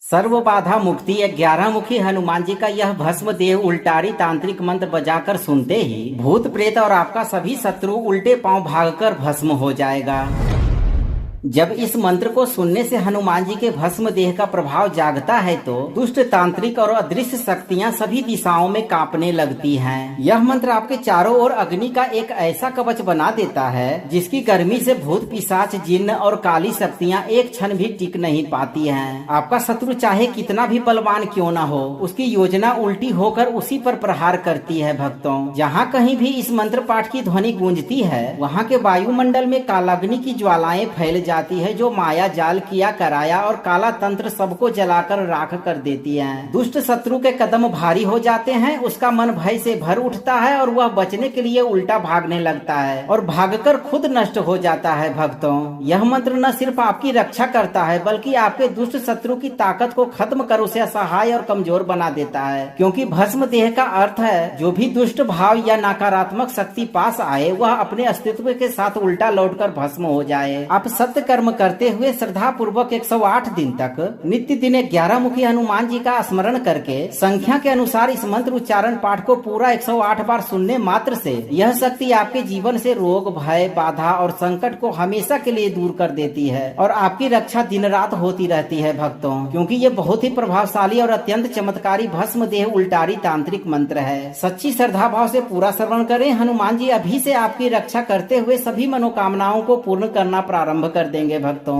सर्व बाधा मुक्ति 11 मुखी हनुमान जी का यह भस्म देह उल्टारी तांत्रिक मंत्र बजाकर सुनते ही भूत प्रेत और आपका सभी शत्रु उल्टे पांव भागकर भस्म हो जाएगा। जब इस मंत्र को सुनने से हनुमान जी के भस्म देह का प्रभाव जागता है तो दुष्ट तांत्रिक और अदृश्य शक्तियां सभी दिशाओं में कांपने लगती हैं। यह मंत्र आपके चारों ओर अग्नि का एक ऐसा कवच बना देता है जिसकी गर्मी से भूत पिशाच जिन्न और काली शक्तियां एक क्षण भी टिक नहीं पाती हैं। आपका शत्रु चाहे कितना भी बलवान क्यों न हो, उसकी योजना उल्टी होकर उसी पर प्रहार करती है। भक्तों, जहाँ कहीं भी इस मंत्र पाठ की ध्वनि गूंजती है वहाँ के वायुमंडल में कालाग्नि की ज्वालाएं फैल जाती है जो माया जाल किया कराया और काला तंत्र सबको जलाकर राख कर देती है। दुष्ट शत्रु के कदम भारी हो जाते हैं, उसका मन भय से भर उठता है और वह बचने के लिए उल्टा भागने लगता है और भागकर खुद नष्ट हो जाता है। भक्तों, यह मंत्र न सिर्फ आपकी रक्षा करता है बल्कि आपके दुष्ट शत्रु की ताकत को खत्म कर उसे असहाय और कमजोर बना देता है, क्योंकि भस्म देह का अर्थ है जो भी दुष्ट भाव या नकारात्मक शक्ति पास आए वह अपने अस्तित्व के साथ उल्टा लौटकर भस्म हो जाए। आप सत्य कर्म करते हुए श्रद्धा पूर्वक 108 दिन तक नित्य दिन 11 मुखी हनुमान जी का स्मरण करके संख्या के अनुसार इस मंत्र उच्चारण पाठ को पूरा 108 बार सुनने मात्र से यह शक्ति आपके जीवन से रोग भय बाधा और संकट को हमेशा के लिए दूर कर देती है और आपकी रक्षा दिन रात होती रहती है। भक्तों, क्योंकि ये बहुत ही प्रभावशाली और अत्यंत चमत्कारी भस्म देह उल्टारी तांत्रिक मंत्र है। सच्ची श्रद्धा भाव से पूरा श्रवण करें। हनुमान जी अभी से आपकी रक्षा करते हुए सभी मनोकामनाओं को पूर्ण करना प्रारंभ कर देंगे। भक्तों,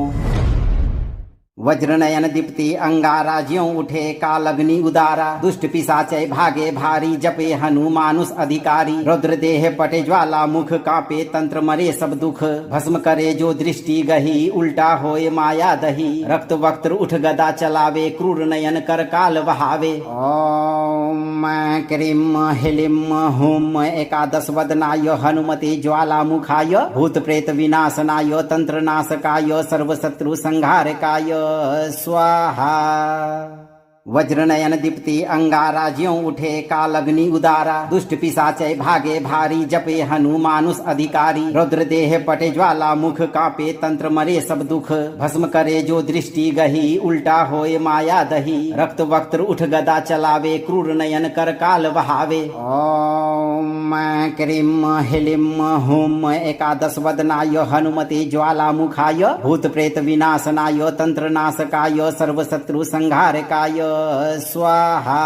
वज्रनयन दीप्ति अंगारा ज्यों उठे कालग्नि उदारा, दुष्ट पिशाचय भागे भारी जपे हनुमानुष अधिकारी, रुद्र देह पटे ज्वाला मुख कापे तंत्र मरे सब दुख, भस्म करे जो दृष्टि गही उल्टा होए माया दही, रक्त वक्त्र उठ गदा चलावे क्रूर नयन कर काल बहावे। ओम क्रीम ह्लीम हुम एकादश वदनाय हनुमते ज्वाला मुखाय, भूत प्रेत विनाशनाय तंत्र नाशकाय सर्वशत्रु संहारकाय स्वाहा। वज्रनयन दीप्ति अंगारा ज्यों उठे कालग्नि उदारा, दुष्ट पिशाचय भागे भारी जपे हनुमानुष अधिकारी, रुद्र देह पटे ज्वाला मुख कापे तंत्र मरे सब दुख, भस्म करे जो दृष्टि गही उल्टा होए माया दही, रक्त वक्त्र उठ गदा चलावे क्रूर नयन कर काल बहावे। ओम क्रीम ह्लीम हुम एकादश वदनाय हनुमते ज्वाला मुखाय, भूत प्रेत विनाशनाय तंत्र नाशकाय सर्वशत्रु संहारकाय स्वाहा।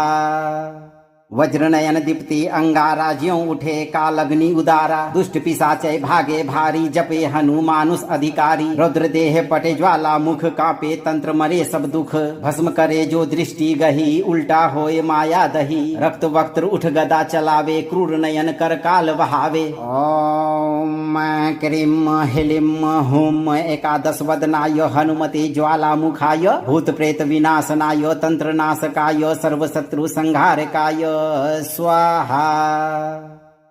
वज्रनयन दीप्ति अंगारा ज्यों उठे कालग्नि उदारा, दुष्ट पिशाचय भागे भारी जपे हनुमानुष अधिकारी, रुद्र देह पटे ज्वाला मुख कापे तंत्र मरे सब दुख, भस्म करे जो दृष्टि गही उल्टा होए माया दही, रक्त वक्त्र उठ गदा चलावे क्रूर नयन कर काल बहावे। ओम क्रीम ह्लीम हुम एकादश वदनाय हनुमते ज्वाला मुखाय, भूत प्रेत विनाशनाय तंत्र नाशकाय सर्वशत्रु संहारकाय स्वाहा।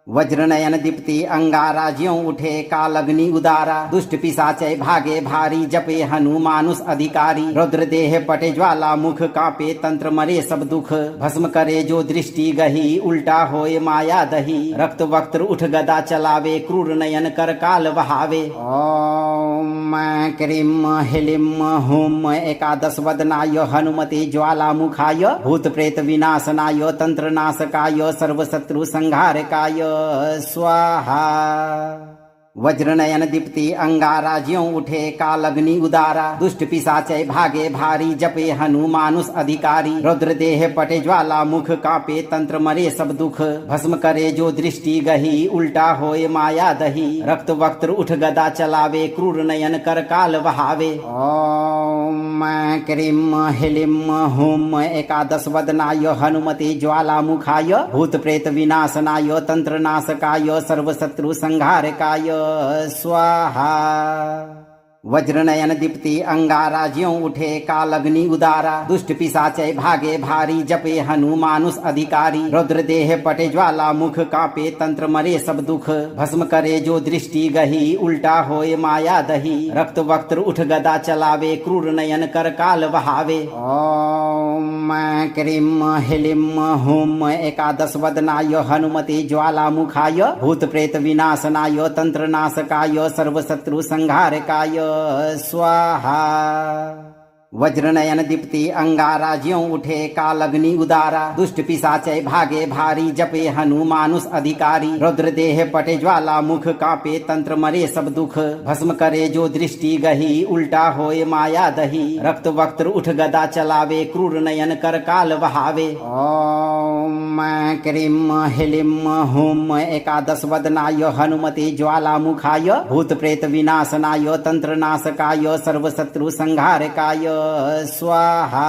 वज्रनयन दीप्ति अंगारा ज्यों उठे कालग्नि उदारा, दुष्ट पिशाचय भागे भारी जपे हनुमानुष अधिकारी, रुद्र देह पटे ज्वाला मुख कापे तंत्र मरे सब दुख, भस्म करे जो दृष्टि गही उल्टा होए माया दही, रक्त वक्त्र उठ गदा चलावे क्रूर नयन कर काल बहावे। ओम क्रीम ह्लीम हुम एकादश वदनाय हनुमते ज्वाला मुखाय, भूत प्रेत विनाशनाय तंत्र नाशकाय सर्वशत्रु संहारकाय स्वाहा। वज्रनयन दीप्ति अंगारा ज्यों उठे कालग्नि उदारा, दुष्ट पिशाचय भागे भारी जपे हनुमानुष अधिकारी, रुद्र देह पटे ज्वाला मुख कापे तंत्र मरे सब दुख, भस्म करे जो दृष्टि गही उल्टा होए माया दही, रक्त वक्त्र उठ गदा चलावे क्रूर नयन कर काल बहावे। ओम क्रीम ह्लीम हुम एकादश वदनाय हनुमते ज्वाला मुखाय, भूत प्रेत विनाशनाय तंत्र नाशकाय सर्वशत्रु संहारकाय स्वाहा। वज्रनयन दीप्ति अंगारा ज्यों उठे कालग्नि उदारा, दुष्ट पिशाचय भागे भारी जपे हनुमानुष अधिकारी, रुद्र देह पटे ज्वाला मुख कापे तंत्र मरे सब दुख, भस्म करे जो दृष्टि गही उल्टा होए माया दही, रक्त वक्त्र उठ गदा चलावे क्रूर नयन कर काल बहावे। ओम क्रीम ह्लीम हुम एकादश वदनाय हनुमते ज्वाला मुखाय, भूत प्रेत विनाशनाय तंत्र नाशकाय सर्वशत्रु संहारकाय स्वाहा। वज्रनयन दीप्ति अंगारा ज्यों उठे कालग्नि उदारा दुष्ट पिशाचय भागे भारी जपे हनुमानुष अधिकारी रुद्र देह पटे ज्वाला मुख कापे तंत्र मरे सब दुख भस्म करे जो दृष्टि गही उल्टा होए माया दही रक्त वक्त्र उठ गदा चलावे क्रूर नयन कर काल बहावे। ओम क्रीम हिलिम हुम एकादश वदनाय हनुमते ज्वाला मुखाय भूत प्रेत विनाशनाय तंत्र नाशकाय सर्व शत्रु संहारकाय स्वाहा।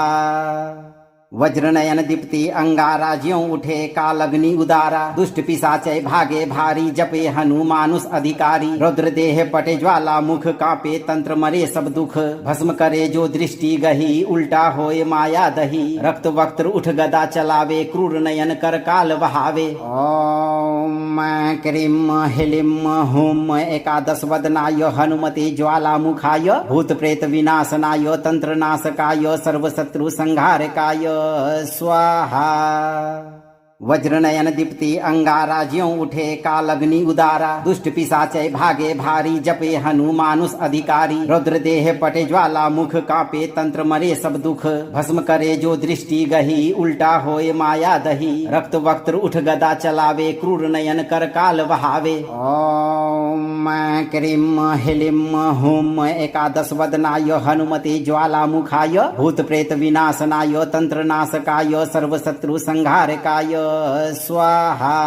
वज्रनयन दीप्ति अंगारा ज्यों उठे कालग्नि उदारा दुष्ट पिशाचय भागे भारी जपे हनुमानुष अधिकारी रुद्र देह पटे ज्वाला मुख कापे तंत्र मरे सब दुख भस्म करे जो दृष्टि गही उल्टा होए माया दही रक्त वक्त्र उठ गदा चलावे क्रूर नयन कर काल बहावे। ओम क्रीम हिलिम हुम एकादश वदनाय हनुमते ज्वाला मुखाय भूत प्रेत विनाशनाय तंत्र नाशकाय सर्व शत्रु संहारकाय स्वाहा। वज्रनयन दीप्ति अंगारा ज्यों उठे कालग्नि उदारा दुष्ट पिशाचय भागे भारी जपे हनुमानुष अधिकारी रुद्र देह पटे ज्वाला मुख कापे तंत्र मरे सब दुख भस्म करे जो दृष्टि गही उल्टा होए माया दही रक्त वक्त्र उठ गदा चलावे क्रूर नयन कर काल बहावे। ओम क्रीम हिलिम हुम एकादश वदनाय हनुमते ज्वाला मुखाय भूत प्रेत विनाशनाय तंत्र नाशकाय सर्व शत्रु संहारकाय स्वाहा।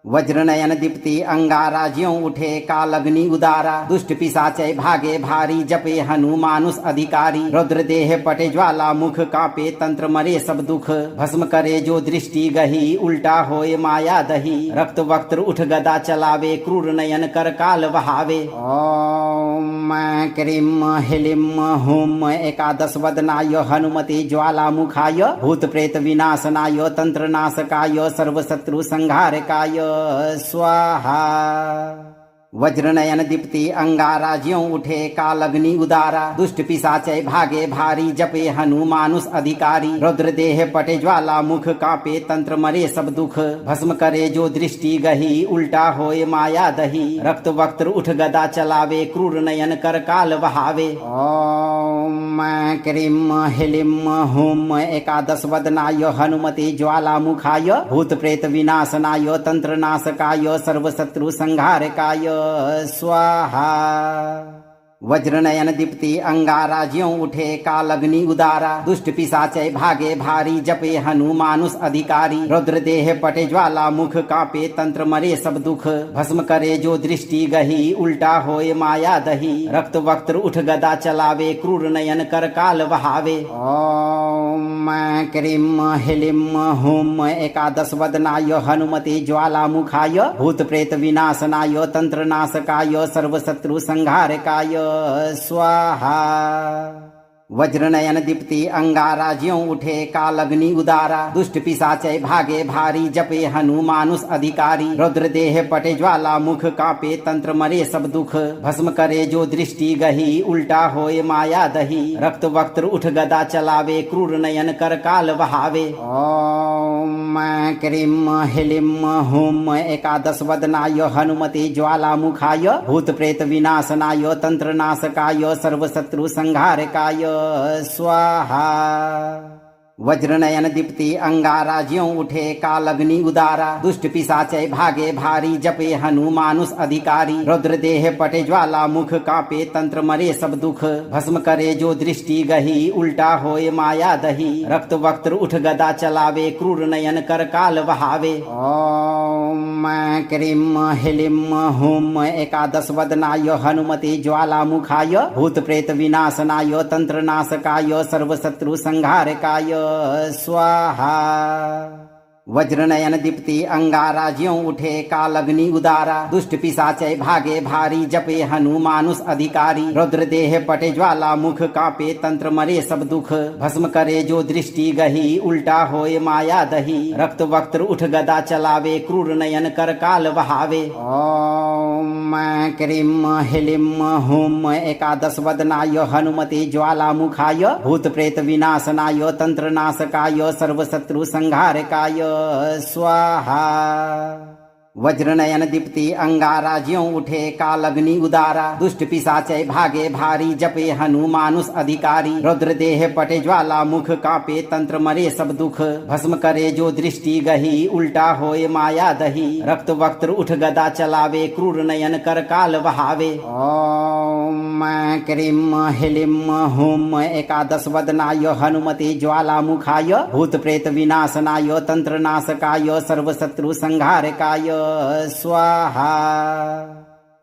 वज्रनयन दीप्ति अंगारा ज्यों उठे कालग्नि उदारा दुष्ट पिशाचय भागे भारी जपे हनुमानुष अधिकारी रुद्र देह पटे ज्वाला मुख कापे तंत्र मरे सब दुख भस्म करे जो दृष्टि गही उल्टा होए माया दही रक्त वक्त्र उठ गदा चलावे क्रूर नयन कर काल बहावे। ओम क्रीम हिलिम हुम एकादश वदनाय हनुमते ज्वाला मुखाय भूत प्रेत विनाशनाय तंत्र नाशकाय सर्व शत्रु संहारकाय स्वाहा। वज्रनयन दीप्ति अंगारा ज्यों उठे कालग्नि उदारा दुष्ट पिशाचय भागे भारी जपे हनुमानुष अधिकारी रुद्र देह पटे ज्वाला मुख कापे तंत्र मरे सब दुख भस्म करे जो दृष्टि गही उल्टा होए माया दही रक्त वक्त्र उठ गदा चलावे क्रूर नयन कर काल बहावे। ओम क्रीम हिलिम हुम एकादश वदनाय हनुमते ज्वाला मुखाय भूत प्रेत विनाशनाय तंत्र नाशकाय सर्व शत्रु संहारकाय स्वाहा। वज्रनयन दीप्ति अंगारा ज्यों उठे कालग्नि उदारा दुष्ट पिशाचय भागे भारी जपे हनुमानुष अधिकारी रुद्र देह पटे ज्वाला मुख कापे तंत्र मरे सब दुख भस्म करे जो दृष्टि गही उल्टा होए माया दही रक्त वक्त्र उठ गदा चलावे क्रूर नयन कर काल बहावे। ओम क्रीम हिलिम हुम एकादश वदनाय हनुमते ज्वाला मुखाय भूत प्रेत विनाशनाय तंत्र नाशकाय सर्व शत्रु संहारकाय स्वाहा। वज्रनयन दीप्ति अंगारा ज्यों उठे कालग्नि उदारा दुष्ट पिशाचय भागे भारी जपे हनुमानुष अधिकारी रुद्र देह पटे ज्वाला मुख कापे तंत्र मरे सब दुख भस्म करे जो दृष्टि गही उल्टा होए माया दही रक्त वक्त्र उठ गदा चलावे क्रूर नयन कर काल बहावे। ओम क्रीम हिलिम हुम एकादश वदनाय हनुमते ज्वाला मुखाय भूत प्रेत विनाशनाय तंत्र नाशकाय सर्व शत्रु संहारकाय स्वाहा। वज्रनयन दीप्ति अंगारा ज्यों उठे कालग्नि उदारा दुष्ट पिशाचय भागे भारी जपे हनुमानुष अधिकारी रुद्र देह पटे ज्वाला मुख कापे तंत्र मरे सब दुख भस्म करे जो दृष्टि गही उल्टा होए माया दही रक्त वक्त्र उठ गदा चलावे क्रूर नयन कर काल बहावे। ओम क्रीम हिलिम हुम एकादश वदनाय हनुमते ज्वाला मुखाय भूत प्रेत विनाशनाय तंत्र नाशकाय सर्व शत्रु संहारकाय स्वाहा। वज्रनयन दीप्ति अंगारा ज्यों उठे कालग्नि उदारा दुष्ट पिशाचय भागे भारी जपे हनुमानुष अधिकारी रुद्र देह पटे ज्वाला मुख कापे तंत्र मरे सब दुख भस्म करे जो दृष्टि गही उल्टा होए माया दही रक्त वक्त्र उठ गदा चलावे क्रूर नयन कर काल बहावे। ओम क्रीम हिलिम हुम एकादश वदनाय हनुमते ज्वाला मुखाय भूत प्रेत विनाशनाय तंत्र नाशकाय सर्व शत्रु संहारकाय स्वाहा। वज्रनयन दीप्ति अंगारा ज्यों उठे कालग्नि उदारा दुष्ट पिशाचै भागे भारी जपे हनुमानुष अधिकारी रुद्र देह पटे ज्वाला मुख कापे तंत्र मरे सब दुख भस्म करे जो दृष्टि गही उल्टा होए माया दही रक्त वक्त्र उठ गदा चलावे क्रूर नयन कर काल बहावे। ओम क्रीम ह्लीम हुम एकादश वदनाय हनुमते ज्वाला मुखाय भूत प्रेत विनाशनाय तंत्र नाशकाय सर्व शत्रु संहारकाय स्वाहा।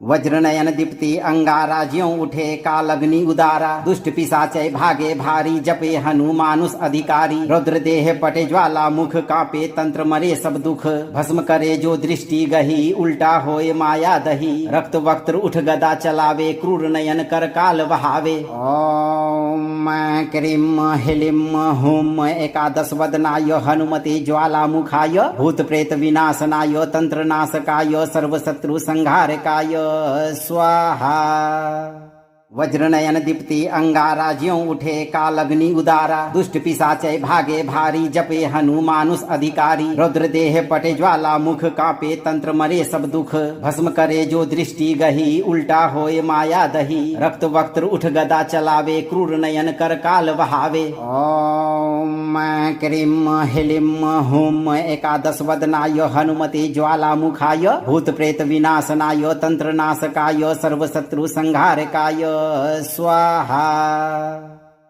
वज्रनयन दीप्ति अंगारा ज्यों उठे कालग्नि उदारा दुष्ट पिशाचै भागे भारी जपे हनुमानुष अधिकारी रुद्र देह पटे ज्वाला मुख कापे तंत्र मरे सब दुख भस्म करे जो दृष्टि गही उल्टा होए माया दही रक्त वक्त्र उठ गदा चलावे क्रूर नयन कर काल बहावे। ओम क्रीम ह्लीम हुम एकादश वदनाय हनुमते ज्वाला मुखाय भूत प्रेत विनाशनाय तंत्र नाशकाय सर्व शत्रु संहारकाय स्वाहा। वज्रनयन दीप्ति अंगारा ज्यों उठे कालग्नि उदारा दुष्ट पिशाचै भागे भारी जपे हनुमानुष अधिकारी रुद्र देह पटे ज्वाला मुख कापे तंत्र मरे सब दुख भस्म करे जो दृष्टि गही उल्टा होए माया दही रक्त वक्त्र उठ गदा चलावे क्रूर नयन कर काल बहावे। ओम क्रीम ह्लीम हुम एकादश वदनाय हनुमते ज्वाला मुखाय भूत प्रेत विनाशनाय तंत्र नाशकाय सर्व शत्रु संहारकाय स्वाहा।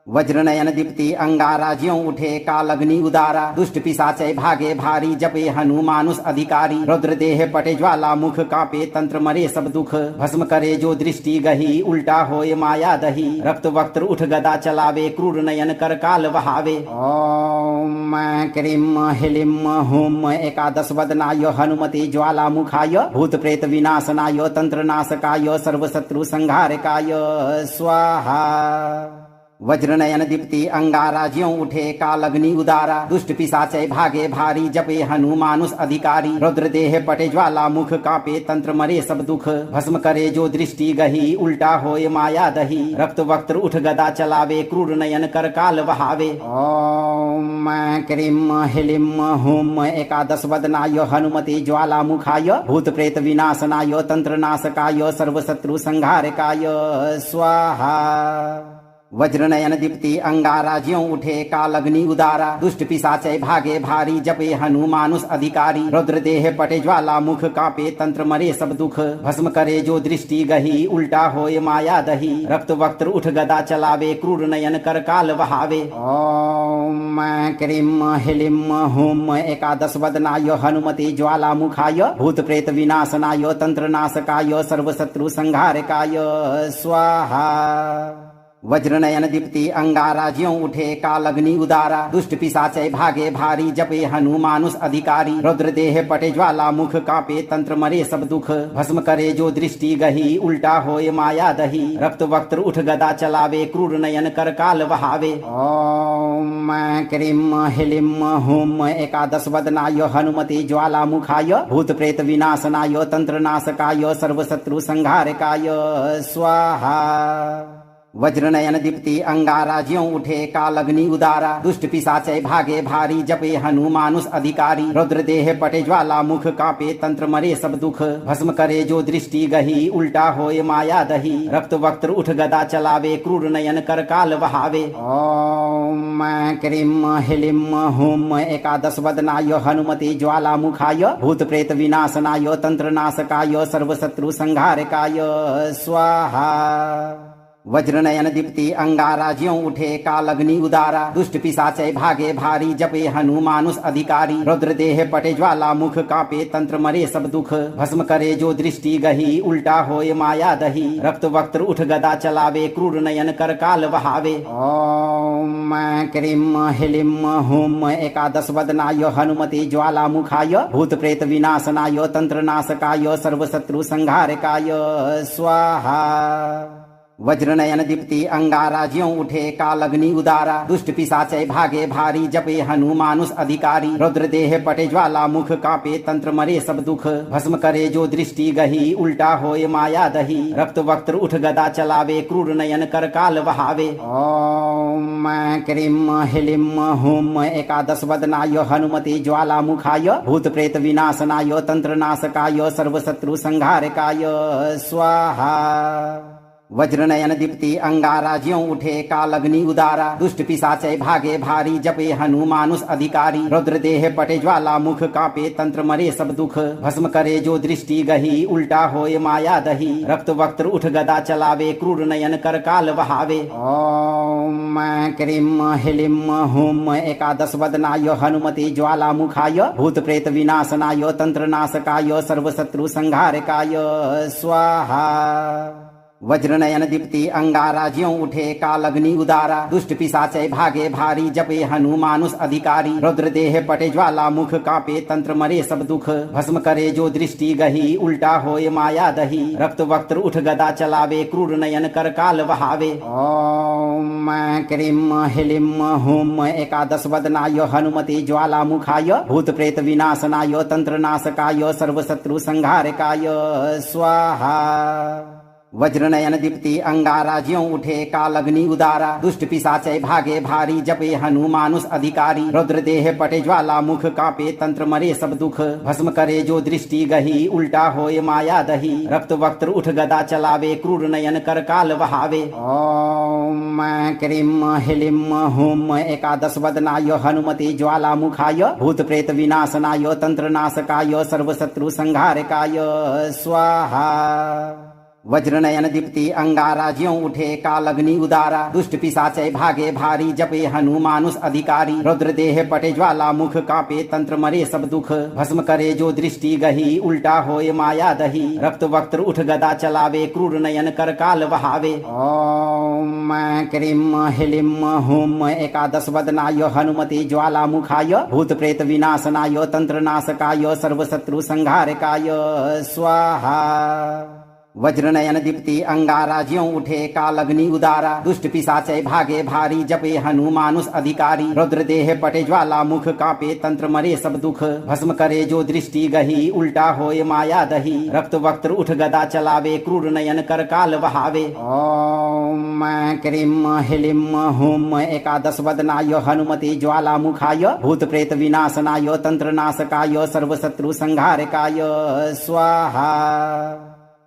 वज्रनयन दीप्ति अंगारा ज्यों उठे कालग्नि उदारा दुष्ट पिशाचै भागे भारी जपे हनुमानुष अधिकारी रुद्र देह पटे ज्वाला मुख कापे तंत्र मरे सब दुख भस्म करे जो दृष्टि गही उल्टा होए माया दही रक्त वक्त्र उठ गदा चलावे क्रूर नयन कर काल बहावे। ओम क्रीम ह्लीम हुम एकादश वदनाय हनुमते ज्वाला मुखाय भूत प्रेत विनाशनाय तंत्र नाशकाय सर्व शत्रु संहारकाय स्वाहा। वज्रनयन दीप्ति अंगारा ज्यों उठे कालग्नि उदारा दुष्ट पिशाचै भागे भारी जपे हनुमानुष अधिकारी रुद्र देह पटे ज्वाला मुख कापे तंत्र मरे सब दुख भस्म करे जो दृष्टि गही उल्टा होए माया दही रक्त वक्त्र उठ गदा चलावे क्रूर नयन कर काल बहावे। ओम क्रीम ह्लीम हुम एकादश वदनाय हनुमते ज्वाला मुखाय भूत प्रेत विनाशनाय तंत्र नाशकाय सर्व शत्रु संहारकाय स्वाहा। वज्रनयन दीप्ति अंगारा ज्यों उठे कालग्नि उदारा दुष्ट पिशाचै भागे भारी जपे हनुमानुष अधिकारी रुद्र देह पटे ज्वाला मुख कापे तंत्र मरे सब दुख भस्म करे जो दृष्टि गही उल्टा होए माया दही रक्त वक्त्र उठ गदा चलावे क्रूर नयन कर काल बहावे। ओम क्रीम ह्लीम हुम एकादश वदनाय हनुमते ज्वाला मुखाय भूत प्रेत विनाशनाय तंत्र नाशकाय सर्व शत्रु संहारकाय स्वाहा। वज्रनयन दीप्ति अंगारा ज्यों उठे कालग्नि उदारा दुष्ट पिशाचै भागे भारी जपे हनुमानुष अधिकारी रुद्र देह पटे ज्वाला मुख कापे तंत्र मरे सब दुख भस्म करे जो दृष्टि गही उल्टा होए माया दही रक्त वक्त्र उठ गदा चलावे क्रूर नयन कर काल बहावे। ओम क्रीम ह्लीम हुम एकादश वदनाय हनुमते ज्वाला मुखाय भूत प्रेत विनाशनाय तंत्र नाशकाय सर्व शत्रु संहारकाय स्वाहा। वज्रनयन दीप्ति अंगारा ज्यों उठे कालग्नि उदारा दुष्ट पिशाचै भागे भारी जपे हनुमानुष अधिकारी रुद्र देह पटे ज्वाला मुख कापे तंत्र मरे सब दुख भस्म करे जो दृष्टि गही उल्टा होए माया दही रक्त वक्त्र उठ गदा चलावे क्रूर नयन कर काल बहावे। ओम क्रीम ह्लीम हुम एकादश वदनाय हनुमते ज्वाला मुखाय भूत प्रेत विनाशनाय तंत्र नाशकाय सर्व शत्रु संहारकाय स्वाहा। वज्रनयन दीप्ति अंगारा ज्यों उठे कालग्नि उदारा दुष्ट पिशाचै भागे भारी जपे हनुमानुष अधिकारी रुद्र देह पटे ज्वाला मुख कापे तंत्र मरे सब दुख भस्म करे जो दृष्टि गही उल्टा होए माया दही रक्त वक्त्र उठ गदा चलावे क्रूर नयन कर काल बहावे। ओम क्रीम ह्लीम हुम एकादश वदनाय हनुमते ज्वाला मुखाय भूत प्रेत विनाशनाय तंत्र नाशकाय सर्व शत्रु संहारकाय स्वाहा। वज्रनयन दीप्ति अंगारा ज्यों उठे कालग्नि उदारा दुष्ट पिशाचै भागे भारी जपे हनुमानुष अधिकारी रुद्र देह पटे ज्वाला मुख कापे तंत्र मरे सब दुख भस्म करे जो दृष्टि गही उल्टा होए माया दही रक्त वक्त्र उठ गदा चलावे क्रूर नयन कर काल वहावे। ओम क्रीम ह्लीम हुम एकादश वदनाय हनुमते ज्वाला मुखाय भूत प्रेत विनाशनाय तंत्र नाशकाय सर्वशत्रु संहारकाय स्वाहा। वज्रनयन दीप्ति अंगारा ज्यों उठे कालग्नि उदारा दुष्ट पिशाचै भागे भारी जपे हनुमानुष अधिकारी रुद्र देह पटे ज्वाला मुख कापे तंत्र मरे सब दुख भस्म करे जो दृष्टि गही उल्टा होए माया दही रक्त वक्त्र उठ गदा चलावे क्रूर नयन कर काल वहावे। ओम क्रीम ह्लीम हुम एकादश वदनाय हनुमते ज्वाला मुखाय भूत प्रेत विनाशनाय तंत्र नाशकाय सर्वशत्रु संहारकाय स्वाहा। वज्रनयन दीप्ति अंगारा ज्यों उठे कालग्नि उदारा दुष्ट पिशाचै भागे भारी जपे हनुमानुष अधिकारी रुद्र देह पटे ज्वाला मुख कापे तंत्र मरे सब दुख भस्म करे जो दृष्टि गही उल्टा होए माया दही रक्त वक्त्र उठ गदा चलावे क्रूर नयन कर काल वहावे। ओम क्रीम ह्लीम हुम एकादश वदनाय हनुमते ज्वाला मुखाय भूत प्रेत विनाशनाय तंत्र नाशकाय सर्वशत्रु संहारकाय स्वाहा। वज्रनयन दीप्ति अंगारा ज्यों उठे कालग्नि उदारा दुष्ट पिशाचै भागे भारी जपे हनुमानुष अधिकारी रुद्र देह पटे ज्वाला मुख कापे तंत्र मरे सब दुख भस्म करे जो दृष्टि गही उल्टा होए माया दही रक्त वक्त्र उठ गदा चलावे क्रूर नयन कर काल वहावे। ओम क्रीम ह्लीम हुम एकादश वदनाय हनुमते ज्वाला मुखाय भूत प्रेत विनाशनाय तंत्र नाशकाय सर्वशत्रु संहारकाय स्वाहा। वज्रनयन दीप्ति अंगारा ज्यों उठे कालग्नि उदारा दुष्ट पिशाचै भागे भारी जपे हनुमानुष अधिकारी रुद्र देह पटे ज्वाला मुख कापे तंत्र मरे सब दुख भस्म करे जो दृष्टि गही उल्टा होए माया दही रक्त वक्त्र उठ गदा चलावे क्रूर नयन कर काल वहावे। ओम क्रीम ह्लीम हुम एकादश वदनाय हनुमते ज्वाला मुखाय भूत प्रेत विनाशनाय तंत्र नाशकाय सर्वशत्रु संहारकाय स्वाहा। वज्रनयन दीप्ति अंगारा ज्यों उठे कालग्नि उदारा दुष्ट पिशाचै भागे भारी जपे हनुमानुष अधिकारी रुद्र देह पटे ज्वाला मुख कापे तंत्र मरे सब दुख भस्म करे जो दृष्टि गही उल्टा होए माया दही रक्त वक्त्र उठ गदा चलावे क्रूर नयन कर काल वहावे। ओम क्रीम ह्लीम हुम एकादश वदनाय हनुमते ज्वाला मुखाय भूत प्रेत विनाशनाय तंत्र नाशकाय सर्वशत्रु संहारकाय स्वाहा।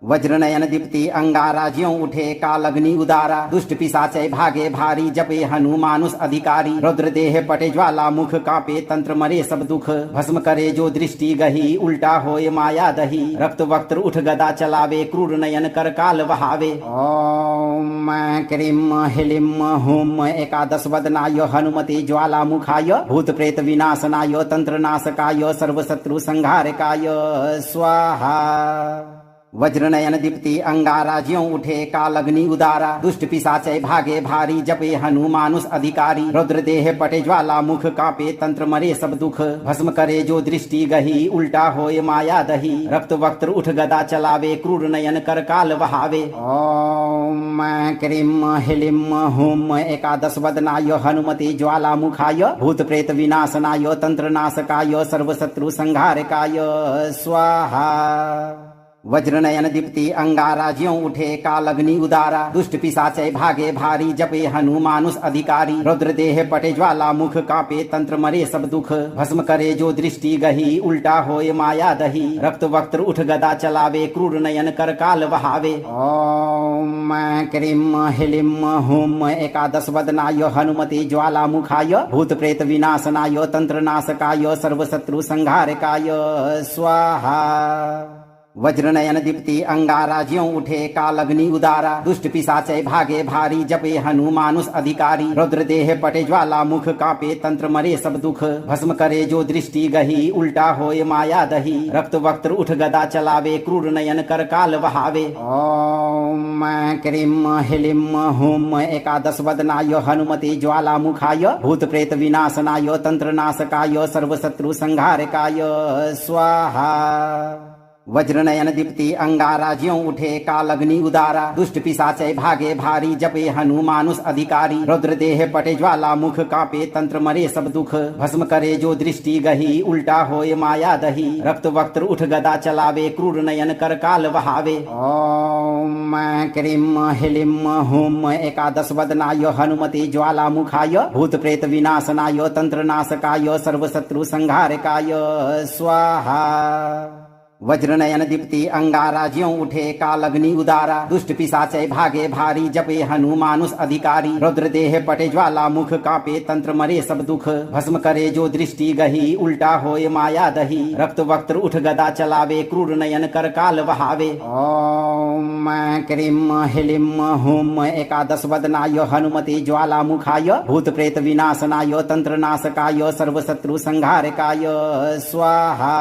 वज्रनयन दीप्ति अंगारा ज्यों उठे कालग्नि उदारा दुष्ट पिशाचै भागे भारी जपे हनुमानुष अधिकारी रुद्र देह पटे ज्वाला मुख कापे तंत्र मरे सब दुख भस्म करे जो दृष्टि गही उल्टा होए माया दही रक्त वक्त्र उठ गदा चलावे क्रूर नयन कर काल वहावे। ओम क्रीम ह्लीम हुम एकादश वदनाय हनुमते ज्वाला मुखाय भूत प्रेत विनाशनाय तंत्र नाशकाय सर्वशत्रु संहारकाय स्वाहा। वज्रनयन दीप्ति अंगारा ज्यों उठे कालग्नि उदारा दुष्ट पिशाचै भागे भारी जपे हनुमानुष अधिकारी रुद्र देह पटे ज्वाला मुख कापे तंत्र मरे सब दुख भस्म करे जो दृष्टि गही उल्टा होए माया दही रक्त वक्त्र उठ गदा चलावे क्रूर नयन कर काल वहावे। ओम क्रीम ह्लीम हुम एकादश वदनाय हनुमते ज्वाला मुखाय भूत प्रेत विनाशनाय तंत्र नाशकाय सर्वशत्रु संहारकाय स्वाहा। वज्रनयन दीप्ति अंगारा ज्यों उठे कालग्नि उदारा दुष्ट पिशाचै भागे भारी जपे हनुमानुष अधिकारी रुद्र देह पटे ज्वाला मुख कापे तंत्र मरे सब दुख भस्म करे जो दृष्टि गही उल्टा होए माया दही रक्त वक्त्र उठ गदा चलावे क्रूर नयन कर काल वहावे। ओम क्रीम ह्लीम हुम एकादश वदनाय हनुमते ज्वाला मुखाय भूत प्रेत विनाशनाय तंत्र नाशकाय सर्वशत्रु संहारकाय स्वाहा। वज्रनयन दीप्ति अंगारा ज्यों उठे कालग्नि उदारा दुष्ट पिशाचै भागे भारी जपे हनुमानुष अधिकारी रुद्र देह पटे ज्वाला मुख कापे तंत्र मरे सब दुख भस्म करे जो दृष्टि गही उल्टा होए माया दही रक्त वक्त्र उठ गदा चलावे क्रूर नयन कर काल वहावे। ओम क्रीम ह्लीम हुम एकादश वदनाय हनुमते ज्वाला मुखाय भूत प्रेत विनाशनाय तंत्र नाशकाय सर्वशत्रु संहारकाय स्वाहा। वज्रनयन दीप्ति अंगारा ज्यों उठे कालग्नि उदारा दुष्ट पिशाचै भागे भारी जपे हनुमानुष अधिकारी रुद्र देह पटे ज्वाला मुख कापे तंत्र मरे सब दुख भस्म करे जो दृष्टि गही उल्टा होए माया दही रक्त वक्त्र उठ गदा चलावे क्रूर नयन कर काल वहावे। ओम क्रीम ह्लीम हुम एकादश वदनाय हनुमते ज्वाला मुखाय भूत प्रेत विनाशनाय तंत्र नाशकाय सर्व शत्रु संहारकाय स्वाहा। वज्रनयन दीप्ति अंगारा ज्यों उठे कालग्नि उदारा दुष्ट पिशाचै भागे भारी जपे हनुमानुष अधिकारी रुद्र देह पटे ज्वाला मुख कापे तंत्र मरे सब दुख भस्म करे जो दृष्टि गही उल्टा होए माया दही रक्त वक्त्र उठ गदा चलावे क्रूर नयन कर काल वहावे। ओम क्रीम ह्लीम हुम एकादश वदनाय हनुमते ज्वाला मुखाय भूत प्रेत विनाशनाय तंत्र नाशकाय सर्व शत्रु संहारकाय स्वाहा।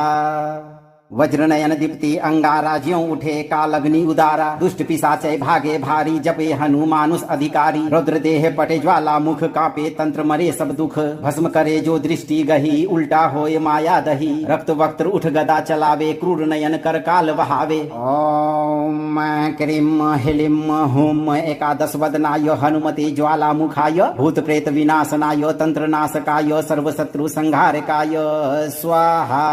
वज्रनयन दीप्ति अंगारा ज्यों उठे कालग्नि उदारा दुष्ट पिशाचै भागे भारी जपे हनुमानुष अधिकारी रुद्र देह पटे ज्वाला मुख कापे तंत्र मरे सब दुख भस्म करे जो दृष्टि गही उल्टा होए माया दही रक्त वक्त्र उठ गदा चलावे क्रूर नयन कर काल वहावे। ओम क्रीम ह्लीम हुम एकादश वदनाय हनुमते ज्वाला मुखाय भूत प्रेत विनाशनाय तंत्र नाशकाय सर्व शत्रु संहारकाय स्वाहा।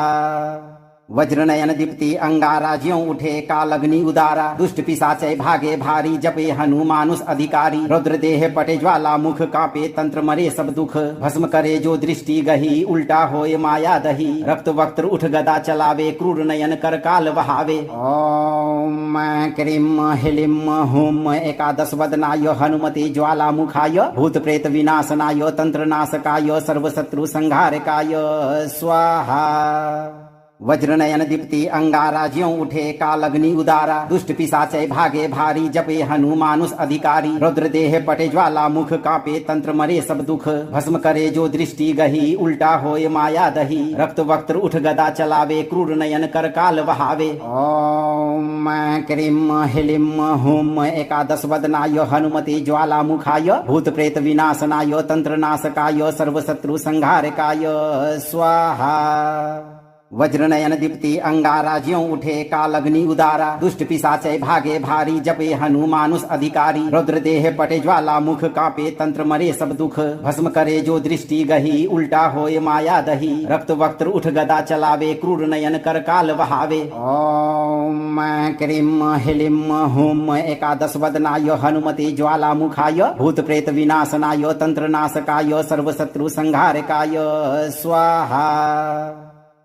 वज्रनयन दीप्ति अंगारा ज्यों उठे कालग्नि उदारा दुष्ट पिशाचै भागे भारी जपे हनुमानुष अधिकारी रुद्र देह पटे ज्वाला मुख कापे तंत्र मरे सब दुख भस्म करे जो दृष्टि गही उल्टा होए माया दही रक्त वक्त्र उठ गदा चलावे क्रूर नयन कर काल वहावे। ओम क्रीम ह्लीम हुम एकादश वदनाय हनुमते ज्वाला मुखाय भूत प्रेत विनाशनाय तंत्र नाशकाय सर्व शत्रु संहारकाय स्वाहा। वज्रनयन दीप्ति अंगारा ज्यों उठे कालग्नि उदारा दुष्ट पिशाचै भागे भारी जपे हनुमानुष अधिकारी रुद्र देह पटे ज्वाला मुख कापे तंत्र मरे सब दुख भस्म करे जो दृष्टि गही उल्टा होए माया दही रक्त वक्त्र उठ गदा चलावे क्रूर नयन कर काल वहावे। ओम क्रीम ह्लीम हुम एकादश वदनाय हनुमते ज्वाला मुखाय भूत प्रेत विनाशनाय तंत्र नाशकाय सर्व शत्रु संहारकाय स्वाहा। वज्रनयन दीप्ति अंगारा ज्यों उठे कालग्नि उदारा दुष्ट पिशाचै भागे भारी जपे हनुमानुष अधिकारी रुद्र देह पटे ज्वाला मुख कापे तंत्र मरे सब दुख भस्म करे जो दृष्टि गही उल्टा होए माया दही रक्त वक्त्र उठ गदा चलावे क्रूर नयन कर काल वहावे। ओम क्रीम ह्लीम हुम एकादश वदनाय हनुमते ज्वाला मुखाय भूत प्रेत विनाशनाय तंत्र नाशकाय सर्व शत्रु संहारकाय स्वाहा।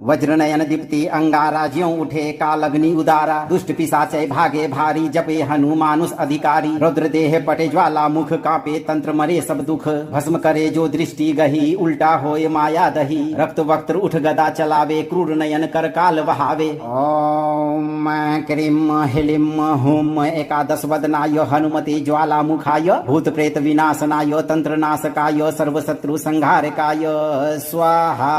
वज्रनयन दीप्ति अंगारा ज्यों उठे कालग्नि उदारा दुष्ट पिशाचै भागे भारी जपे हनुमानुष अधिकारी रुद्र देह पटे ज्वाला मुख कापे तंत्र मरे सब दुख भस्म करे जो दृष्टि गही उल्टा होए माया दही रक्त वक्त्र उठ गदा चलावे क्रूर नयन कर काल वहावे। ओम क्रीम ह्लीम हुम एकादश वदनाय हनुमते ज्वाला मुखाय भूत प्रेत विनाशनाय तंत्र नाशकाय सर्व शत्रु संहारकाय स्वाहा।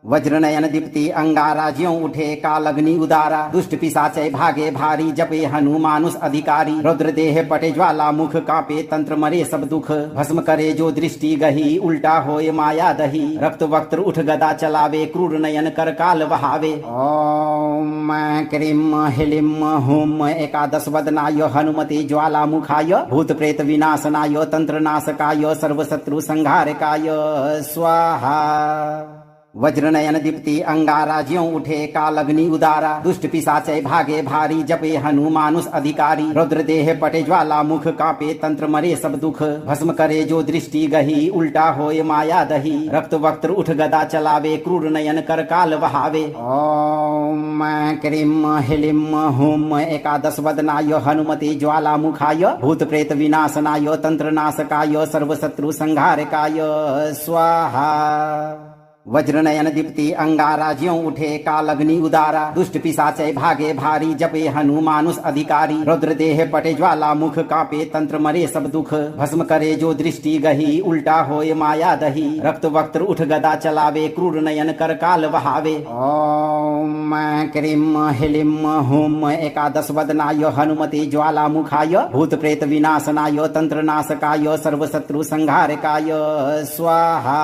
वज्रनयन दीप्ति अंगारा ज्यों उठे कालग्नि उदारा दुष्ट पिशाचै भागे भारी जपे हनुमानुष अधिकारी रुद्र देह पटे ज्वाला मुख कापे तंत्र मरे सब दुख भस्म करे जो दृष्टि गही उल्टा होए माया दही रक्त वक्त्र उठ गदा चलावे क्रूर नयन कर काल वहावे। ओम क्रीम ह्लीम हुम एकादश वदनाय हनुमते ज्वाला मुखाय भूत प्रेत विनाशनाय तंत्र नाशकाय सर्व शत्रु संहारकाय स्वाहा। वज्रनयन दीप्ति अंगारा ज्यों उठे कालग्नि उदारा दुष्ट पिशाचै भागे भारी जपे हनुमानुष अधिकारी रुद्र देह पटे ज्वाला मुख कापे तंत्र मरे सब दुख भस्म करे जो दृष्टि गही उल्टा होए माया दही रक्त वक्त्र उठ गदा चलावे क्रूर नयन कर काल वहावे। ओम क्रीम ह्लीम हुम एकादश वदनाय हनुमते ज्वाला मुखाय भूत प्रेत विनाशनाय तंत्र नाशकाय सर्व शत्रु संहारकाय स्वाहा। वज्रनयन दीप्ति अंगारा ज्यों उठे कालग्नि उदारा दुष्ट पिशाचै भागे भारी जपे हनुमानुष अधिकारी रुद्र देह पटे ज्वाला मुख कापे तंत्र मरे सब दुख भस्म करे जो दृष्टि गही उल्टा होए माया दही रक्त वक्त्र उठ गदा चलावे क्रूर नयन कर काल वहावे। ओम क्रीम ह्लीम हुम एकादश वदनाय हनुमते ज्वाला मुखाय भूत प्रेत विनाशनाय तंत्र नाशकाय सर्व शत्रु संहारकाय स्वाहा।